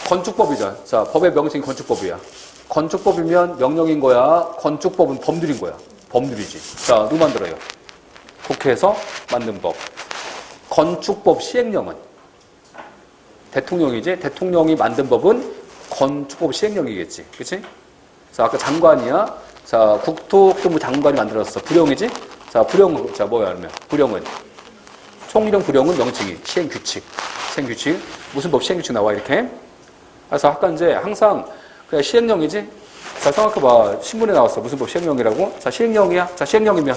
건축법이죠. 자, 법의 명칭이 건축법이야. 건축법이면 명령인 거야. 건축법은 법률인 거야. 법률이지. 자, 누구 만들어요? 국회에서 만든 법. 건축법 시행령은 대통령이지. 대통령이 만든 법은 건축법 시행령이겠지. 그치? 자, 아까 장관이야. 자, 국토교통부 장관이 만들었어. 부령이지? 자, 부령은, 자, 뭐야, 그러면? 부령은. 총리령 부령은 명칭이. 시행규칙. 무슨 법 시행규칙 나와, 이렇게. 그래서 아까 이제 항상 그냥 시행령이지? 자, 생각해봐. 신문에 나왔어. 무슨 법 시행령이라고? 자, 시행령이야? 자, 시행령이면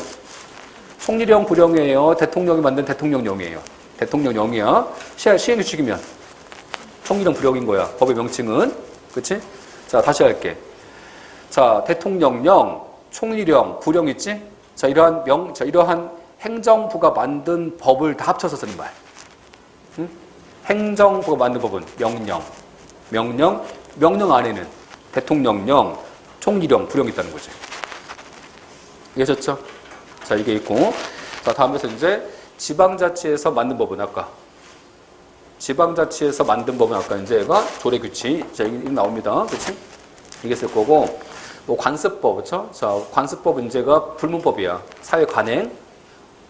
총리령 부령이에요. 대통령이 만든 대통령령이에요. 대통령령이야. 시행규칙이면 총리령 부령인 거야. 법의 명칭은. 그치? 자, 다시 할게. 자, 대통령령, 총리령, 부령 있지? 자, 이러한 행정부가 만든 법을 다 합쳐서 쓰는 말. 응? 행정부가 만든 법은 명령 안에는 대통령령, 총리령, 부령이 있다는 거지. 이해하셨죠? 자, 이게 있고. 자, 다음에서 이제 지방자치에서 만든 법은 아까. 지방자치에서 만든 법은 아까 이제 얘가 조례규칙. 자, 이게 나옵니다. 그치? 이게 쓸 거고. 뭐 관습법, 그쵸? 자, 관습법 문제가 불문법이야. 사회 관행.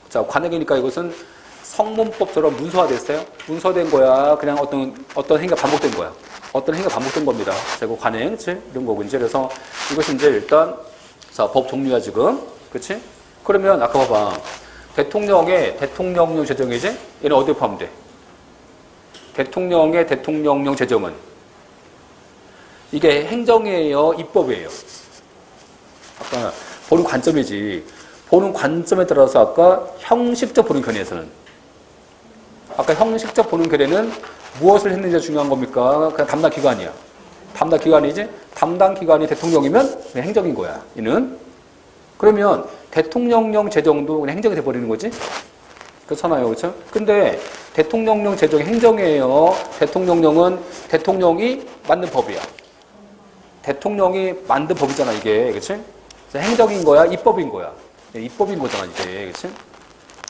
자, 관행이니까 이것은 성문법처럼 문서화됐어요? 문서된 거야? 그냥 어떤 행위가 반복된 거야? 어떤 행위가 반복된 겁니다. 자, 이거 관행, 그치? 이런 거고, 이제. 그래서 이것이 이제 일단, 자, 법 종류야, 지금. 그치? 그러면 아까 봐봐. 대통령령 제정이지? 얘는 어디에 포함돼? 대통령의 대통령령 제정은 이게 행정이에요? 입법이에요? 아까 보는 관점이지. 보는 관점에 따라서 아까 형식적 보는 견해에서는 아까 형식적 보는 견해는 무엇을 했는지가 중요한 겁니까? 그냥 담당 기관이야. 담당 기관이지? 담당 기관이 대통령이면 그냥 행정인 거야. 이는. 그러면 대통령령 제정도 그냥 행정이 돼버리는 거지? 그렇잖아요. 그렇죠? 근데 대통령령 제정이 행정이에요. 대통령령은 대통령이 만든 법이야. 대통령이 만든 법이잖아, 이게. 그치? 행정인 거야? 입법인 거야? 입법인 거잖아, 이게. 그치?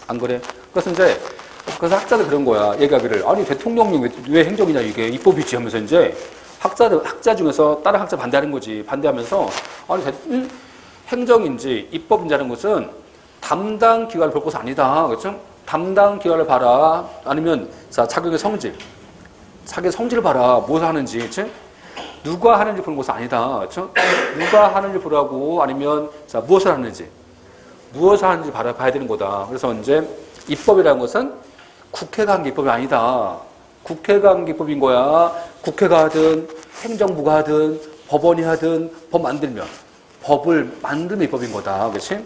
안 그래? 그래서 학자들 그런 거야. 얘기하기를. 아니, 대통령령 왜 행정이냐, 이게. 입법이지 하면서 이제 학자 중에서 다른 학자 반대하는 거지. 반대하면서 아니, 행정인지 입법인지 하는 것은 담당 기관을 볼 것은 아니다. 그렇죠? 담당 기관을 봐라. 아니면 자, 자격의 성질. 자격의 성질을 봐라. 무엇을 하는지. 그렇죠? 누가 하는지 보는 것은 아니다. 그렇죠? 누가 하는지 보라고 아니면 자, 무엇을 하는지. 무엇을 하는지 봐야 되는 거다. 그래서 이제 입법이라는 것은 국회가 한 게 입법이 아니다. 국회가 한 게 입법인 거야. 국회가 하든 행정부가 하든 법원이 하든 법 만들면 법을 만들면 입법인 거다. 그렇지?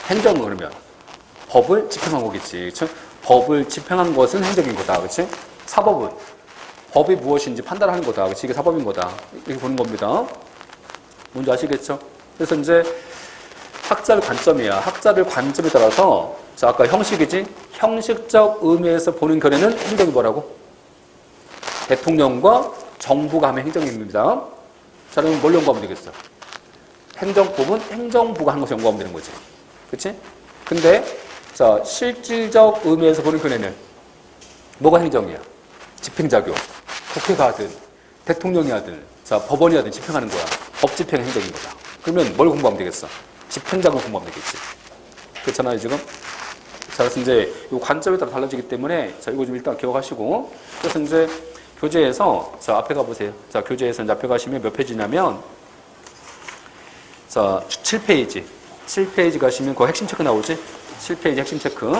행정은 그러면 법을 집행한 거겠지. 그렇죠? 법을 집행한 것은 행정인 거다. 그렇지? 사법은 법이 무엇인지 판단하는 거다. 그렇지? 이게 사법인 거다. 이렇게 보는 겁니다. 뭔지 아시겠죠? 그래서 이제 학자의 관점이야. 학자들 관점에 따라서 자, 아까 형식이지? 형식적 의미에서 보는 견해는 행정이 뭐라고? 대통령과 정부가 하면 행정입니다. 자, 그러면 뭘 연구하면 되겠어? 행정법은 행정부가 하는 것을 연구하면 되는 거지. 그치? 근데, 자, 실질적 의미에서 보는 견해는 뭐가 행정이야? 집행작용. 국회가 하든, 대통령이 하든, 자, 법원이 하든 집행하는 거야. 법 집행 행정인 거다. 그러면 뭘 공부하면 되겠어? 집행작용 공부하면 되겠지. 그렇잖아요, 지금? 자, 그래서 이제 이 관점에 따라 달라지기 때문에, 자, 이거 좀 일단 기억하시고. 그래서 이제 교재에서, 자, 앞에 가보세요. 자, 교재에서 이제 앞에 가시면 몇 페이지냐면, 자, 7페이지. 7페이지 가시면 그 핵심 체크 나오지? 7페이지 핵심 체크.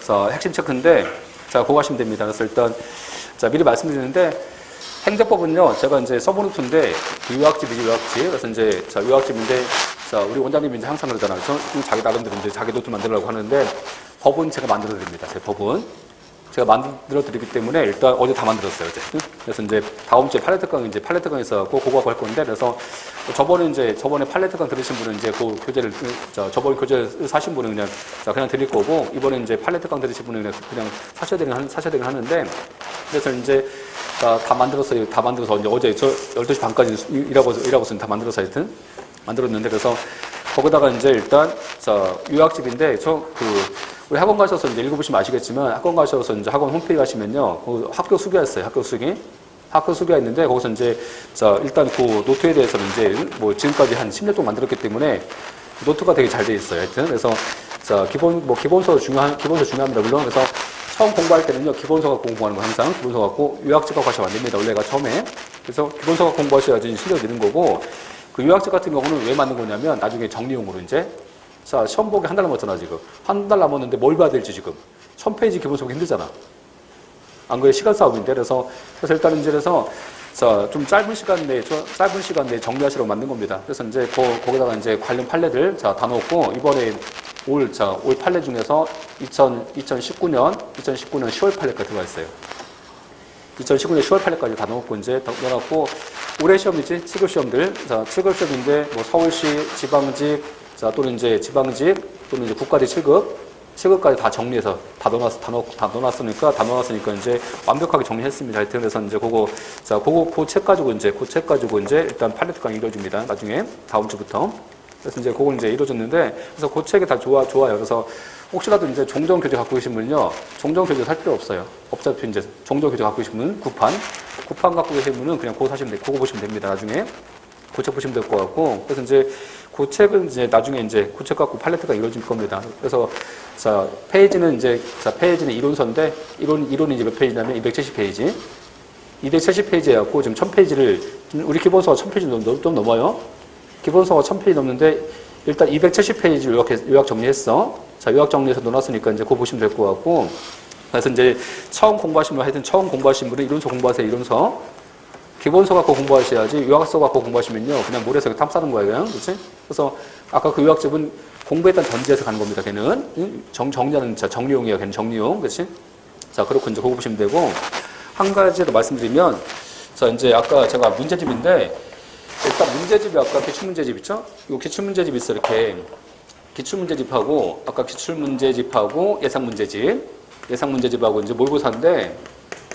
자, 핵심 체크인데, 자, 그거 하시면 됩니다. 그래서 일단, 자, 미리 말씀드리는데, 행정법은요, 제가 이제 써보노트인데, 요약집이지, 요약집. 그래서 이제, 자, 요약집인데, 자, 우리 원장님이 이제 항상 그러잖아요. 자기 나름대로 이제 자기 노트 만들려고 하는데, 법은 제가 만들어 드립니다. 제 법은. 제가 만들어 드리기 때문에 일단 어제 다 만들었어요, 어제. 그래서 이제 다음 주에 팔레트 강에서 그거 할 건데, 그래서 저번에 팔레트 강 들으신 분은 이제 그 교재를, 저번 교재를 사신 분은 그냥 드릴 거고, 이번에 이제 팔레트 강 들으신 분은 그냥 사셔야 되긴 하는데, 그래서 이제 다 만들었어요. 다 만들어서 이제 어제 12시 반까지 일하고서 다 만들어서 하여튼 만들었는데, 그래서 거기다가 이제 일단, 자, 요약집인데, 우리 학원 가셔서 이제 읽어보시면 아시겠지만, 학원 가셔서 이제 학원 홈페이지 가시면요, 그 학교 수기가 있어요, 학교 수기가 있는데, 거기서 이제, 자, 일단 그 노트에 대해서는 이제, 뭐, 지금까지 한 10년 동안 만들었기 때문에, 노트가 되게 잘 돼 있어요, 하여튼. 그래서, 자, 기본서 중요합니다, 물론. 그래서, 처음 공부할 때는요, 기본서가 공부하는 거 항상, 기본서 갖고, 요약집 갖고 하시면 안 됩니다, 원래가 처음에. 그래서, 기본서 갖고 공부하셔야지 실력이 느는 거고, 그 요약집 같은 경우는 왜 만든 거냐면, 나중에 정리용으로 이제, 자, 시험 보기 한 달 남았잖아, 지금. 한 달 남았는데 뭘 봐야 될지 지금. 1000페이지 기본서 보기 힘들잖아. 안 그래, 시간 싸움인데. 그래서 일단 이제 자, 좀 짧은 시간 내에 정리하시라고 만든 겁니다. 그래서 이제 거기다가 이제 관련 판례들, 자, 다 넣었고, 이번에 올 판례 중에서 2019년 10월 판례가 들어가 있어요. 2019년 10월 8일까지 다 넣었고, 이제 다 넣어놨고, 올해 시험이지, 7급 시험들. 자, 7급 시험인데, 뭐, 서울시, 지방직, 자, 또는 이제 지방직, 또는 이제 국가대 7급까지 다 정리해서 다 넣어놨으니까 이제 완벽하게 정리했습니다. 하여튼, 그래서 이제 그거, 자, 그 책 가지고 이제 일단 팔레트 강의 이루어집니다. 나중에, 다음 주부터. 그래서 이제 그걸 이제 이루어졌는데, 그래서 그 책이 다 좋아요. 그래서 혹시라도 이제 종전교재 갖고 계신 분은요, 종전교재 살 필요 없어요. 어차피 이제 종전교재 갖고 계신 분은 구판 갖고 계신 분은 그냥 그거 보시면 됩니다. 나중에. 그 책 보시면 될 것 같고, 그래서 이제 그 책은 이제 나중에 이제 그 책 갖고 팔레트가 이루어질 겁니다. 그래서 자, 페이지는 이론서인데, 이론이 이제 몇 페이지냐면 270페이지. 270페이지 해갖고 지금 1000페이지를, 우리 기본서가 1000페이지 좀 넘어요. 기본서가 1000페이지 넘는데, 일단 270페이지 요약 정리했어. 자, 요약 정리해서 넣어놨으니까 이제 그거 보시면 될 것 같고, 그래서 이제 처음 공부하신 분은 이론서 공부하세요, 이론서. 기본서 갖고 공부하셔야지, 요약서 갖고 공부하시면요, 그냥 모래에서 탐 싸는 거예요. 그치? 그래서 아까 그 요약집은 공부했던 전제에서 가는 겁니다, 걔는. 정리하는, 자, 정리용이에요, 걔는 정리용. 그치? 자, 그렇고 이제 그거 보시면 되고, 한 가지 더 말씀드리면, 자, 이제 아까 제가 문제집인데, 일단 문제집이 아까 기출문제집 있죠? 이 기출문제집 있어, 이렇게. 기출문제집하고, 아까 기출문제집하고 예상문제집하고 이제 모의고사인데,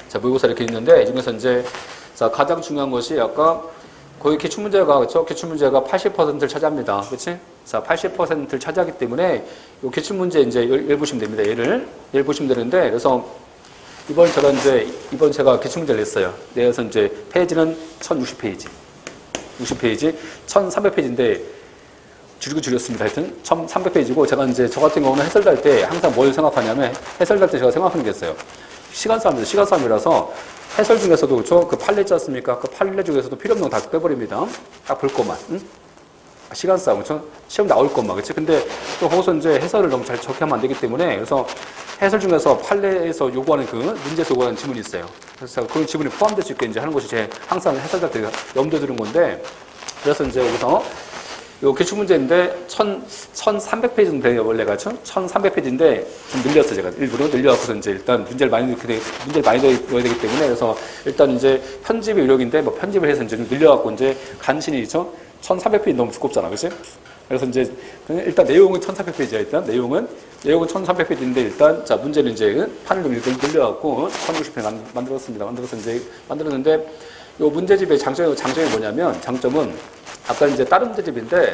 자, 모의고사 이렇게 있는데, 이 중에서 이제, 자, 가장 중요한 것이 아까 거의 기출문제가, 그렇죠? 기출문제가 80%를 차지합니다. 그치? 자, 80%를 차지하기 때문에, 이 기출문제 이제 얘를 보시면 됩니다. 얘를 보시면 되는데, 그래서 이번 제가 기출문제를 냈어요. 내서 이제 페이지는 1060페이지. 1300페이지인데, 줄였습니다. 하여튼, 1300페이지고, 제가 이제 저 같은 경우는 해설할 때 항상 뭘 생각하냐면, 해설할 때 제가 생각하는 게 있어요. 시간 싸움이라서, 해설 중에서도, 그렇죠? 그 판례 있지 않습니까? 그 판례 중에서도 필요 없는 거 다 빼버립니다. 딱 볼 것만. 응? 시간 싸움, 그렇죠? 시험 나올 것만, 그렇지? 근데 또 거기서 이제 해설을 너무 잘 적게 하면 안 되기 때문에, 그래서 해설 중에서 판례에서 요구하는 문제에서 요구하는 지문이 있어요. 그래서 그런 지문이 포함될 수 있게 이제 하는 것이 제 항상 해설할 때 염두에 두는 건데, 그래서 이제 여기서 요 기출문제인데 1300페이지 정도 돼요, 원래가. 1300페이지인데 좀 늘렸어요, 제가. 일부러 늘려갖고서 이제 일단 문제를 많이 넣어야 되기 때문에, 그래서 일단 이제 편집의 요령인데, 뭐 편집을 해서 이제 좀 늘려갖고 이제 간신히, 1300페이지 너무 두껍잖아, 그치? 그래서 이제 일단 내용은 1300페이지야, 일단. 내용은 1300페이지인데, 일단, 자, 문제는 이제 판을 좀 늘려갖고 1060페이지 만들었는데, 요 문제집의 장점이 뭐냐면, 장점은 아까 이제 다른 문제집인데,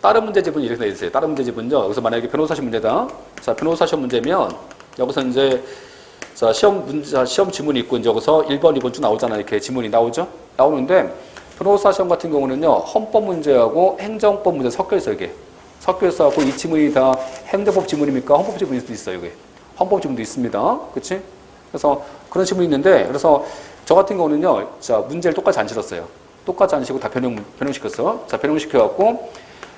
다른 문제집은 이렇게 되어 있어요. 다른 문제집은요, 여기서 만약에 변호사 시험 문제다. 자, 변호사 시험 문제면, 여기서 이제, 자, 시험 지문이 있고, 이제 여기서 1번, 2번 쭉 나오잖아요. 이렇게 지문이 나오죠? 나오는데, 변호사 시험 같은 경우는요, 헌법 문제하고 행정법 문제 섞여 있어요, 이게. 섞여 있어갖고 이 지문이 다 행정법 지문입니까? 헌법 지문일 수도 있어요, 이게. 헌법 지문도 있습니다. 그치? 그래서 그런 지문이 있는데, 그래서 저 같은 경우는요, 자, 문제를 똑같이 안 실었어요. 똑같이 안 시고 다 변형시켰어. 자, 변형시켜갖고,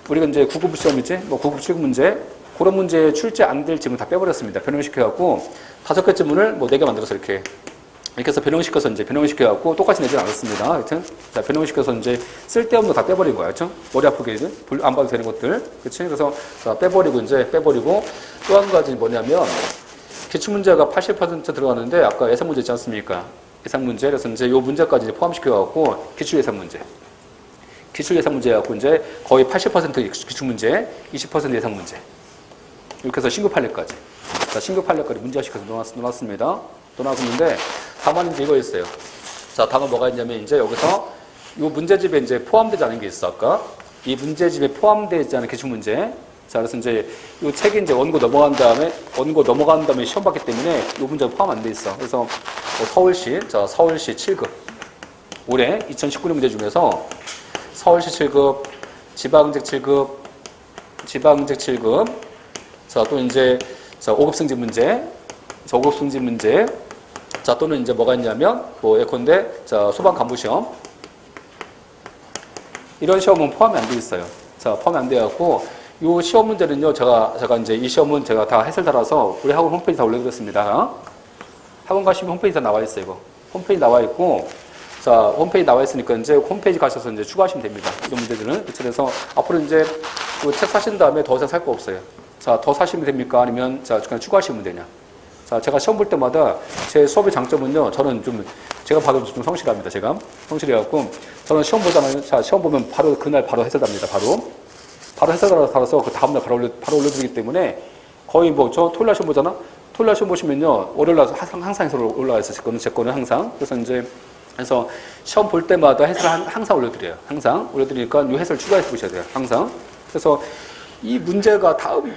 우리가 이제 9급 시험이지? 뭐 9급 7급 문제, 그런 문제에 출제 안 될 지문 다 빼버렸습니다. 변형시켜갖고, 5개 지문을 뭐 4개 만들어서 이렇게 해서 변형시켜갖고, 똑같이 내진 않았습니다. 하여튼, 자, 변형시켜서 이제 쓸데없는 거 다 빼버린 거야. 그쵸? 머리 아프게, 안 봐도 되는 것들. 그치? 그래서, 자, 빼버리고, 또 한 가지 뭐냐면, 기출문제가 80% 들어가는데, 아까 예상문제 있지 않습니까? 예상문제. 그래서 이제 요 문제까지 이제 포함시켜갖고, 기출예상문제 해갖고, 이제 거의 80% 기출문제, 20% 예상문제. 이렇게 해서 신규 판례까지. 자, 신규 판례까지 문제화시켜서 넣어놨습니다. 넣어놨는데, 다만 이제 이거 있어요. 자, 다만 뭐가 있냐면, 이제 여기서 요 문제집에 이제 포함되지 않은 게 있어, 아까. 이 문제집에 포함되지 않은 기출문제. 자, 그래서 이제 이 책이 이제 원고 넘어간 다음에 시험 봤기 때문에 이 문제가 포함 안 돼 있어. 그래서 뭐 서울시 7급. 올해 2019년 문제 중에서 서울시 7급, 지방직 7급, 자, 또 이제, 자, 5급 승진 문제, 자, 또는 이제 뭐가 있냐면, 뭐, 예컨대, 자, 소방 간부 시험. 이런 시험은 포함이 안 돼 있어요. 자, 포함이 안 돼갖고, 요 시험 문제는요, 제가 이제 이 시험은 제가 다 해설 달아서 우리 학원 홈페이지 다 올려드렸습니다. 학원 가시면 홈페이지 다 나와 있어요, 이거. 홈페이지 나와 있고, 자, 홈페이지 나와 있으니까 이제 홈페이지 가셔서 이제 추가하시면 됩니다. 이런 문제들은. 그래서 앞으로 이제 그 책 사신 다음에 더 이상 살 거 없어요. 자, 더 사시면 됩니까? 아니면 자, 그냥 추가하시면 되냐? 자, 제가 시험 볼 때마다 제 수업의 장점은요, 저는 좀 제가 봐도 좀 성실합니다. 제가 성실해갖고 저는 시험 보잖아요. 자, 시험 보면 바로 그날 바로 해설합니다. 바로 해설하러서 그 다음날 바로 올려드리기 때문에 거의 뭐 저 토요일 날 시험 보잖아. 토요일 날 시험 보시면요 월요일 날 항상 해설 올라와서 제 거는 항상 그래서 시험 볼 때마다 해설 항상 올려드려요. 항상 올려드리니까 이 해설 추가해서 보셔야 돼요. 항상. 그래서 이 문제가 다음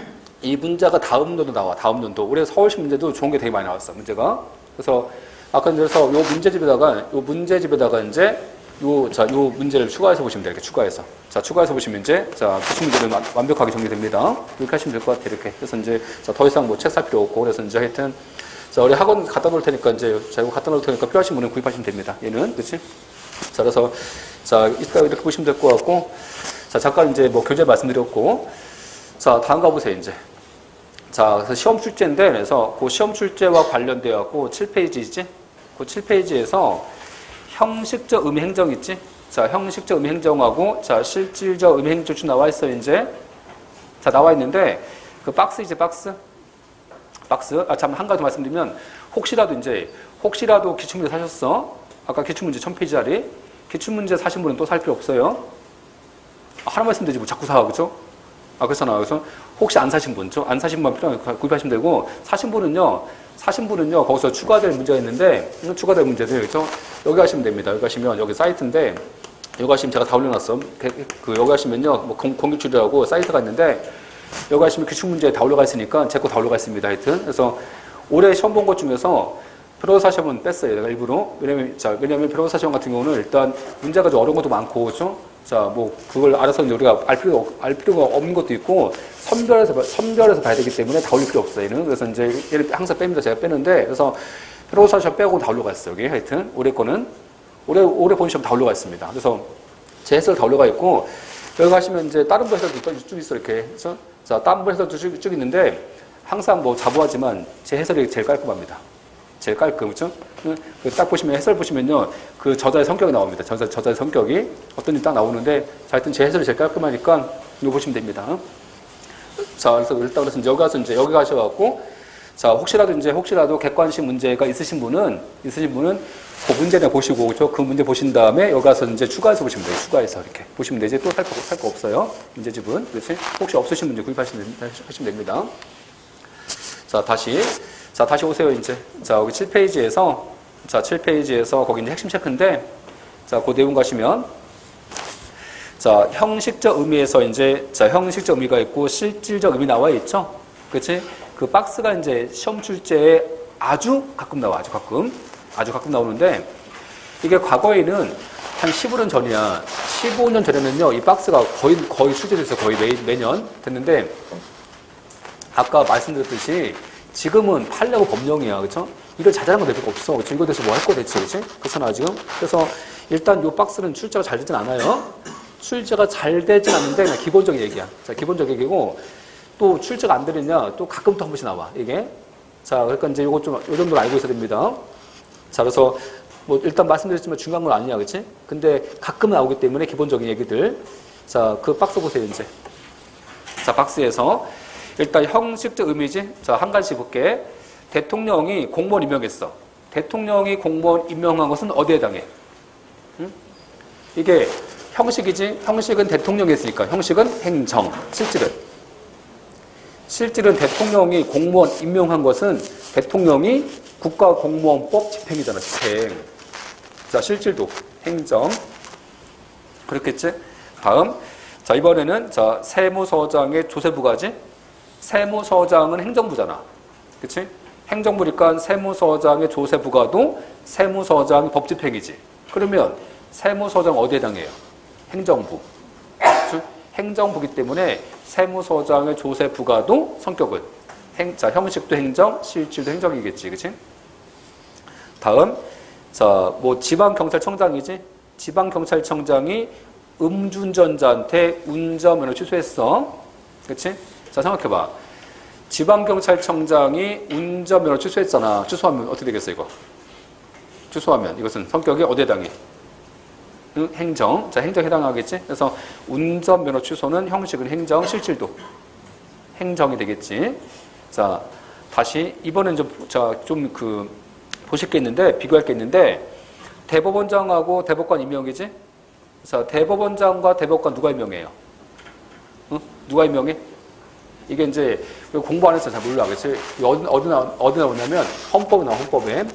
년도 나와. 다음 년도. 올해 서울시 문제도 좋은 게 되게 많이 나왔어. 문제가. 그래서 아까 그래서 요 문제집에다가 이제 요 문제를 추가해서 보시면 돼요. 이렇게 추가해서 보시면 이제 기출 문제는 완벽하게 정리됩니다. 이렇게 하시면 될 것 같아요. 이렇게. 그래서 이제 더 이상 뭐 책 살 필요 없고 그래서 이제 하여튼 우리 학원 갖다 놓을 테니까 이제 이거 갖다 놓을 테니까 필요하신 분은 구입하시면 됩니다. 얘는 그렇지? 그래서 이따 이렇게 보시면 될 것 같고 잠깐 이제 뭐 교재 말씀드렸고 다음 가보세요 이제. 그래서 시험 출제인데 그래서 그 시험 출제와 관련되어 갖고 7페이지지? 그 7페이지에서 형식적 의미 행정 있지? 형식적 의미 행정하고 실질적 의미 행정 쭉 나와 있어 이제. 나와 있는데 그 박스이지 박스. 한 가지 말씀드리면 혹시라도 기출문제 사셨어. 아까 기출문제 1000페이지짜리. 기출문제 사신 분은 또 살 필요 없어요. 하나 말씀 되지 뭐 자꾸 사, 그죠? 그렇잖아. 그래서 혹시 안 사신 분, 안 사신 분만 필요하면 구입하시면 되고, 사신 분은요, 거기서 추가될 문제가 있는데, 추가될 문제들, 그죠? 여기 가시면 됩니다. 여기 가시면, 여기 사이트인데, 여기 가시면 제가 다 올려놨어. 여기 가시면요, 뭐, 공기출이라고 사이트가 있는데, 여기 가시면 기출문제 다 올라가 있으니까, 제 거 다 올라가 있습니다. 하여튼. 그래서, 올해 시험 본 것 중에서, 변호사 시험은 뺐어요. 내가 일부러. 왜냐면 변호사 시험 같은 경우는 일단 문제가 좀 어려운 것도 많고, 그죠? 뭐, 그걸 알아서 이제 우리가 알 필요가 없는 것도 있고, 선별해서 봐야 되기 때문에 다 올릴 필요 없어요. 얘는. 그래서 이제 얘를 항상 뺍니다. 제가 빼는데, 그래서 변호사 시험 빼고 다 올라가 있어요. 여기 하여튼. 올해 거는. 올해 본 시험 다 올라가 있습니다. 그래서 제 해설 다 올라가 있고, 여기 가시면 이제 다른 분 해설도 쭉 있어, 이렇게. 그래서 다른 분 해설도 쭉 있는데, 항상 뭐 자부하지만 제 해설이 제일 깔끔합니다. 제일 깔끔, 그렇죠? 딱 보시면 해설 보시면요, 그 저자의 성격이 나옵니다. 저자의 성격이 어떤지 딱 나오는데, 하여튼 제 해설이 제일 깔끔하니까 이거 보시면 됩니다. 그래서 여기 가서 이제 여기 가셔갖고, 혹시라도 객관식 문제가 있으신 분은 그 문제를 보시고, 그렇죠? 그 문제 보신 다음에 여기 가서 이제 추가해서 보시면 돼요. 추가해서 이렇게 보시면 되지. 또 살 거 없어요. 문제집은. 그렇지? 혹시 없으신 문제 구입하시면 됩니다. 다시 오세요, 이제. 여기 7페이지에서 거기 이제 핵심 체크인데, 그 내용 가시면, 형식적 의미에서 이제, 형식적 의미가 있고, 실질적 의미 나와 있죠? 그치? 그 박스가 이제 시험 출제에 아주 가끔 나와, 아주 가끔 나오는데, 이게 과거에는 한 15년 전이야. 15년 전에는요, 이 박스가 거의 출제됐어요. 거의 매년 됐는데, 아까 말씀드렸듯이, 지금은 팔려고 법령이야, 그렇죠? 이걸 자잘한 거 낼 필요 없어, 그렇죠? 이거 대체 뭐 할 거 대체, 그렇지? 그렇잖아 지금. 그래서 일단 이 박스는 출제가 잘 되진 않아요. 출제가 잘 되진 않는데 그냥 기본적인 얘기야. 기본적 얘기고 또 출제가 안 되느냐, 또 가끔 또 한 번씩 나와 이게. 그러니까 이제 요거 요 정도는 알고 있어야 됩니다. 그래서 뭐 일단 말씀드렸지만 중요한 건 아니야, 그렇지? 근데 가끔 나오기 때문에 기본적인 얘기들. 그 박스 보세요, 이제. 박스에서. 일단 형식적 의미지. 한 가지 볼게. 대통령이 공무원 임명했어. 대통령이 공무원 임명한 것은 어디에 해당해? 응? 이게 형식이지. 형식은 대통령이 했으니까. 형식은 행정. 실질은 대통령이 공무원 임명한 것은 대통령이 국가공무원법 집행이잖아. 집행. 실질도 행정. 그렇겠지? 다음. 이번에는 세무서장의 조세부가지. 세무서장은 행정부잖아. 그치? 행정부니까 세무서장의 조세부가도 세무서장이 법집행이지. 그러면 세무서장 어디에 해당해요? 행정부. 그치? 행정부기 때문에 세무서장의 조세부가도 성격은 형식도 행정, 실질도 행정이겠지. 그치? 다음. 뭐 지방경찰청장이지. 지방경찰청장이 음주운전자한테 운전면허 취소했어. 그치? 생각해봐. 지방경찰청장이 운전면허 취소했잖아. 취소하면 어떻게 되겠어, 이거? 취소하면 이것은 성격이 어디에 해당해? 행정. 행정에 해당하겠지? 그래서 운전면허 취소는 형식은 행정, 실질도 행정이 되겠지. 다시 이번엔 보실 게 있는데, 비교할 게 있는데, 대법원장하고 대법관 임명이지? 자, 대법원장과 대법관 누가 임명해요? 응? 누가 임명해? 이게 이제 공부 안 해서 잘 몰라. 그치? 어디 나오냐면 헌법에 나와, 헌법에.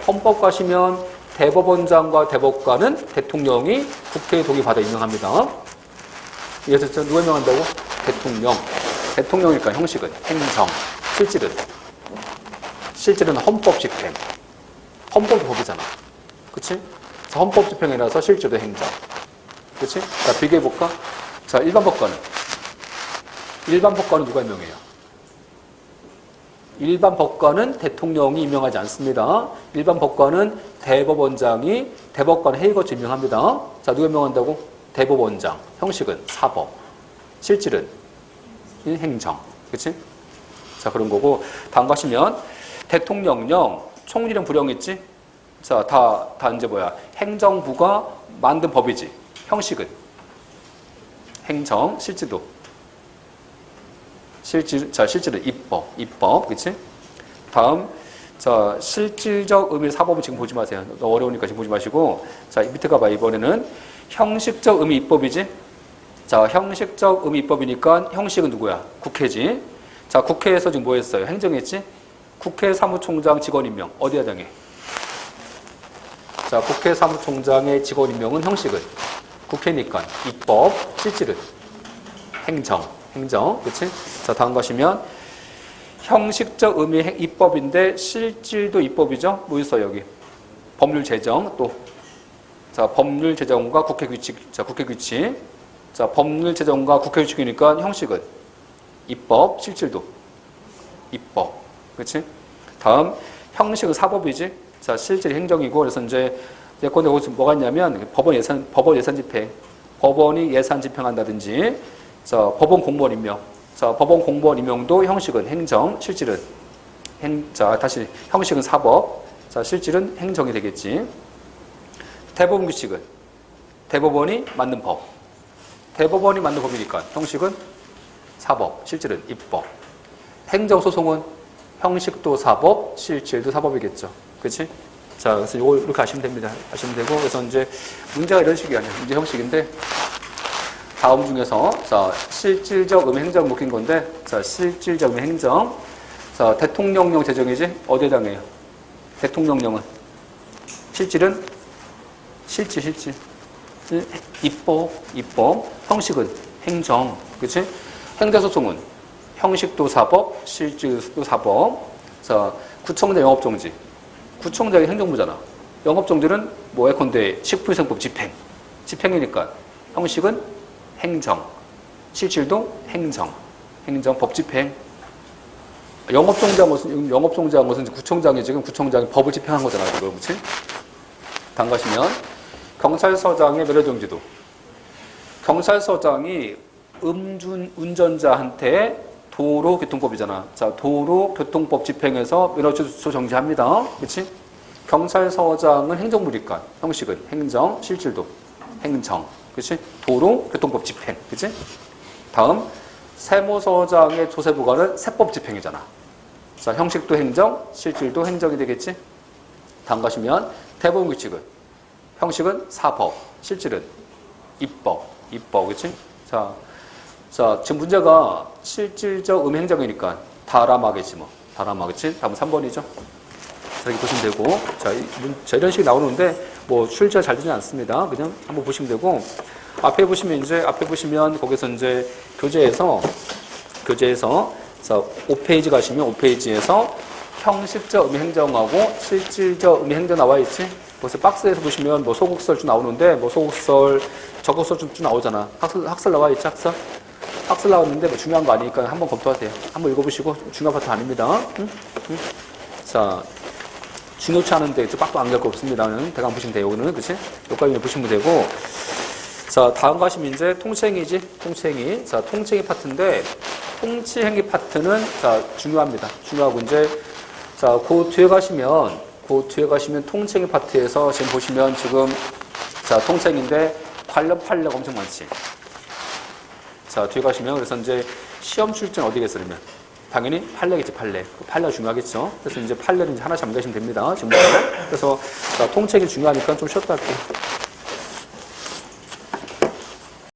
헌법 가시면 대법원장과 대법관은 대통령이 국회의 동의 받아 임명합니다. 이해됐죠? 누가 임명한다고? 대통령. 대통령이니까 형식은 행정. 실질은 헌법 집행. 헌법이 법이잖아. 그치? 헌법 집행이라서 실제도 행정. 그치? 자, 비교해볼까? 자, 일반 법관은 누가 임명해요? 일반 법관은 대통령이 임명하지 않습니다. 일반 법관은 대법원장이 대법관 회의 거쳐 임명합니다. 자, 누가 임명한다고? 대법원장. 형식은 사법. 실질은 행정. 그치? 자, 그런 거고. 다음 가시면 대통령령, 총리령 부령 있지? 자, 다 이제 뭐야? 행정부가 만든 법이지. 형식은 행정, 실질은 입법, 그치? 다음, 자, 실질적 의미 사법은 지금 보지 마세요. 너무 어려우니까 지금 보지 마시고. 자, 밑에 가봐. 이번에는 형식적 의미 입법이지? 자, 형식적 의미 입법이니까 형식은 누구야? 국회지. 자, 국회에서 지금 뭐 했어요? 행정했지? 국회 사무총장 직원 임명. 어디에 해당해? 자, 국회 사무총장의 직원 임명은 형식은 국회니까 입법, 실질은 행정, 그치? 자, 다음 가시면 형식적 의미 입법인데 실질도 입법이죠? 뭐 있어요, 여기? 법률 제정, 또. 자, 법률 제정과 국회 규칙. 자, 국회 규칙. 자, 법률 제정과 국회 규칙이니까 형식은 입법, 실질도 입법. 그치? 다음, 형식은 사법이지? 자, 실질이 행정이고, 그래서 이제 예컨대 거기서 뭐가 있냐면, 법원 예산 집행. 법원이 예산 집행한다든지, 자, 법원 공무원 임명. 자, 법원 공무원 임명도 형식은 행정, 실질은 자, 다시 형식은 사법, 자, 실질은 행정이 되겠지. 대법원 규칙은 대법원이 만든 법. 대법원이 만든 법이니까 형식은 사법, 실질은 입법. 행정소송은 형식도 사법, 실질도 사법이겠죠. 그렇지? 자, 그래서 이거 이렇게 하시면 됩니다. 하시면 되고, 그래서 이제 문제가 이런 식이 아니야. 문제 형식인데, 다음 중에서, 자, 실질적 의미 행정 묶인 건데, 자, 실질적 의미 행정. 자, 대통령령 제정이지? 어디에 해당해요? 대통령령은? 실질은? 실질. 입법. 형식은? 행정. 그치? 행정소송은? 형식도 사법, 실질도 사법. 자, 구청장 영업정지. 구청장이 행정부잖아. 영업정지는 뭐 예컨대 식품위생법 집행이니까 형식은 행정, 실질도 행정, 법 집행. 영업정지한 것은 구청장이 지금 구청장이 법을 집행한 거잖아, 지금. 그렇지? 다음 가시면 경찰서장의 면허정지도. 경찰서장이 운전자한테 도로교통법이잖아. 자, 도로교통법 집행해서 면허조 정지합니다. 그렇지? 경찰서장은 행정부니까 형식은 행정, 실질도 행정. 그렇지? 도로교통법 집행. 그렇지? 다음 세무서장의 조세부관은 세법 집행이잖아. 자, 형식도 행정, 실질도 행정이 되겠지? 다음 가시면 대법원 규칙은 형식은 사법, 실질은 입법. 그렇지? 자, 지금 문제가 실질적 의미 행정이니까 다람하겠지 뭐. 다람하겠지? 다음 3번이죠. 자, 이렇게 보시면 되고. 자, 이런 식이 나오는데 뭐 출제가 잘 되지 않습니다. 그냥 한번 보시면 되고. 앞에 보시면 거기서 이제 교재에서 자, 5페이지 가시면 5페이지에서 형식적 의미 행정하고 실질적 의미 행정 나와 있지? 그래서 박스에서 보시면 뭐 소극설 쭉 나오는데 뭐 소극설, 적극설 쭉 나오잖아. 학설 나와 있지? 학설 나왔는데 뭐 중요한 거 아니니까 한번 검토하세요. 한번 읽어보시고 중요한 파트 아닙니다. 응? 자, 중요치 않은데 빡도 안 갈 거 없습니다. 대강 보시면 돼요. 여기는 그치? 여기까지 보시면 되고. 자, 다음 가시면 이제 통치행위지? 통치행위. 자, 통치행위 파트인데 통치행위 파트는 자, 중요합니다. 중요하고 이제 자, 그 뒤에 가시면 통치행위 파트에서 지금 보시면 지금 자, 통치행위인데 관련 판례가 엄청 많지. 자, 뒤에 가시면 그래서 이제 시험 출제는 어디겠어 그러면? 당연히 판례겠지, 판례. 판례가 중요하겠죠. 그래서 이제 판례는 이제 하나씩 안 계시면 됩니다. 지금부터. 그래서 자, 통책이 중요하니까 좀 쉬었다 할게요.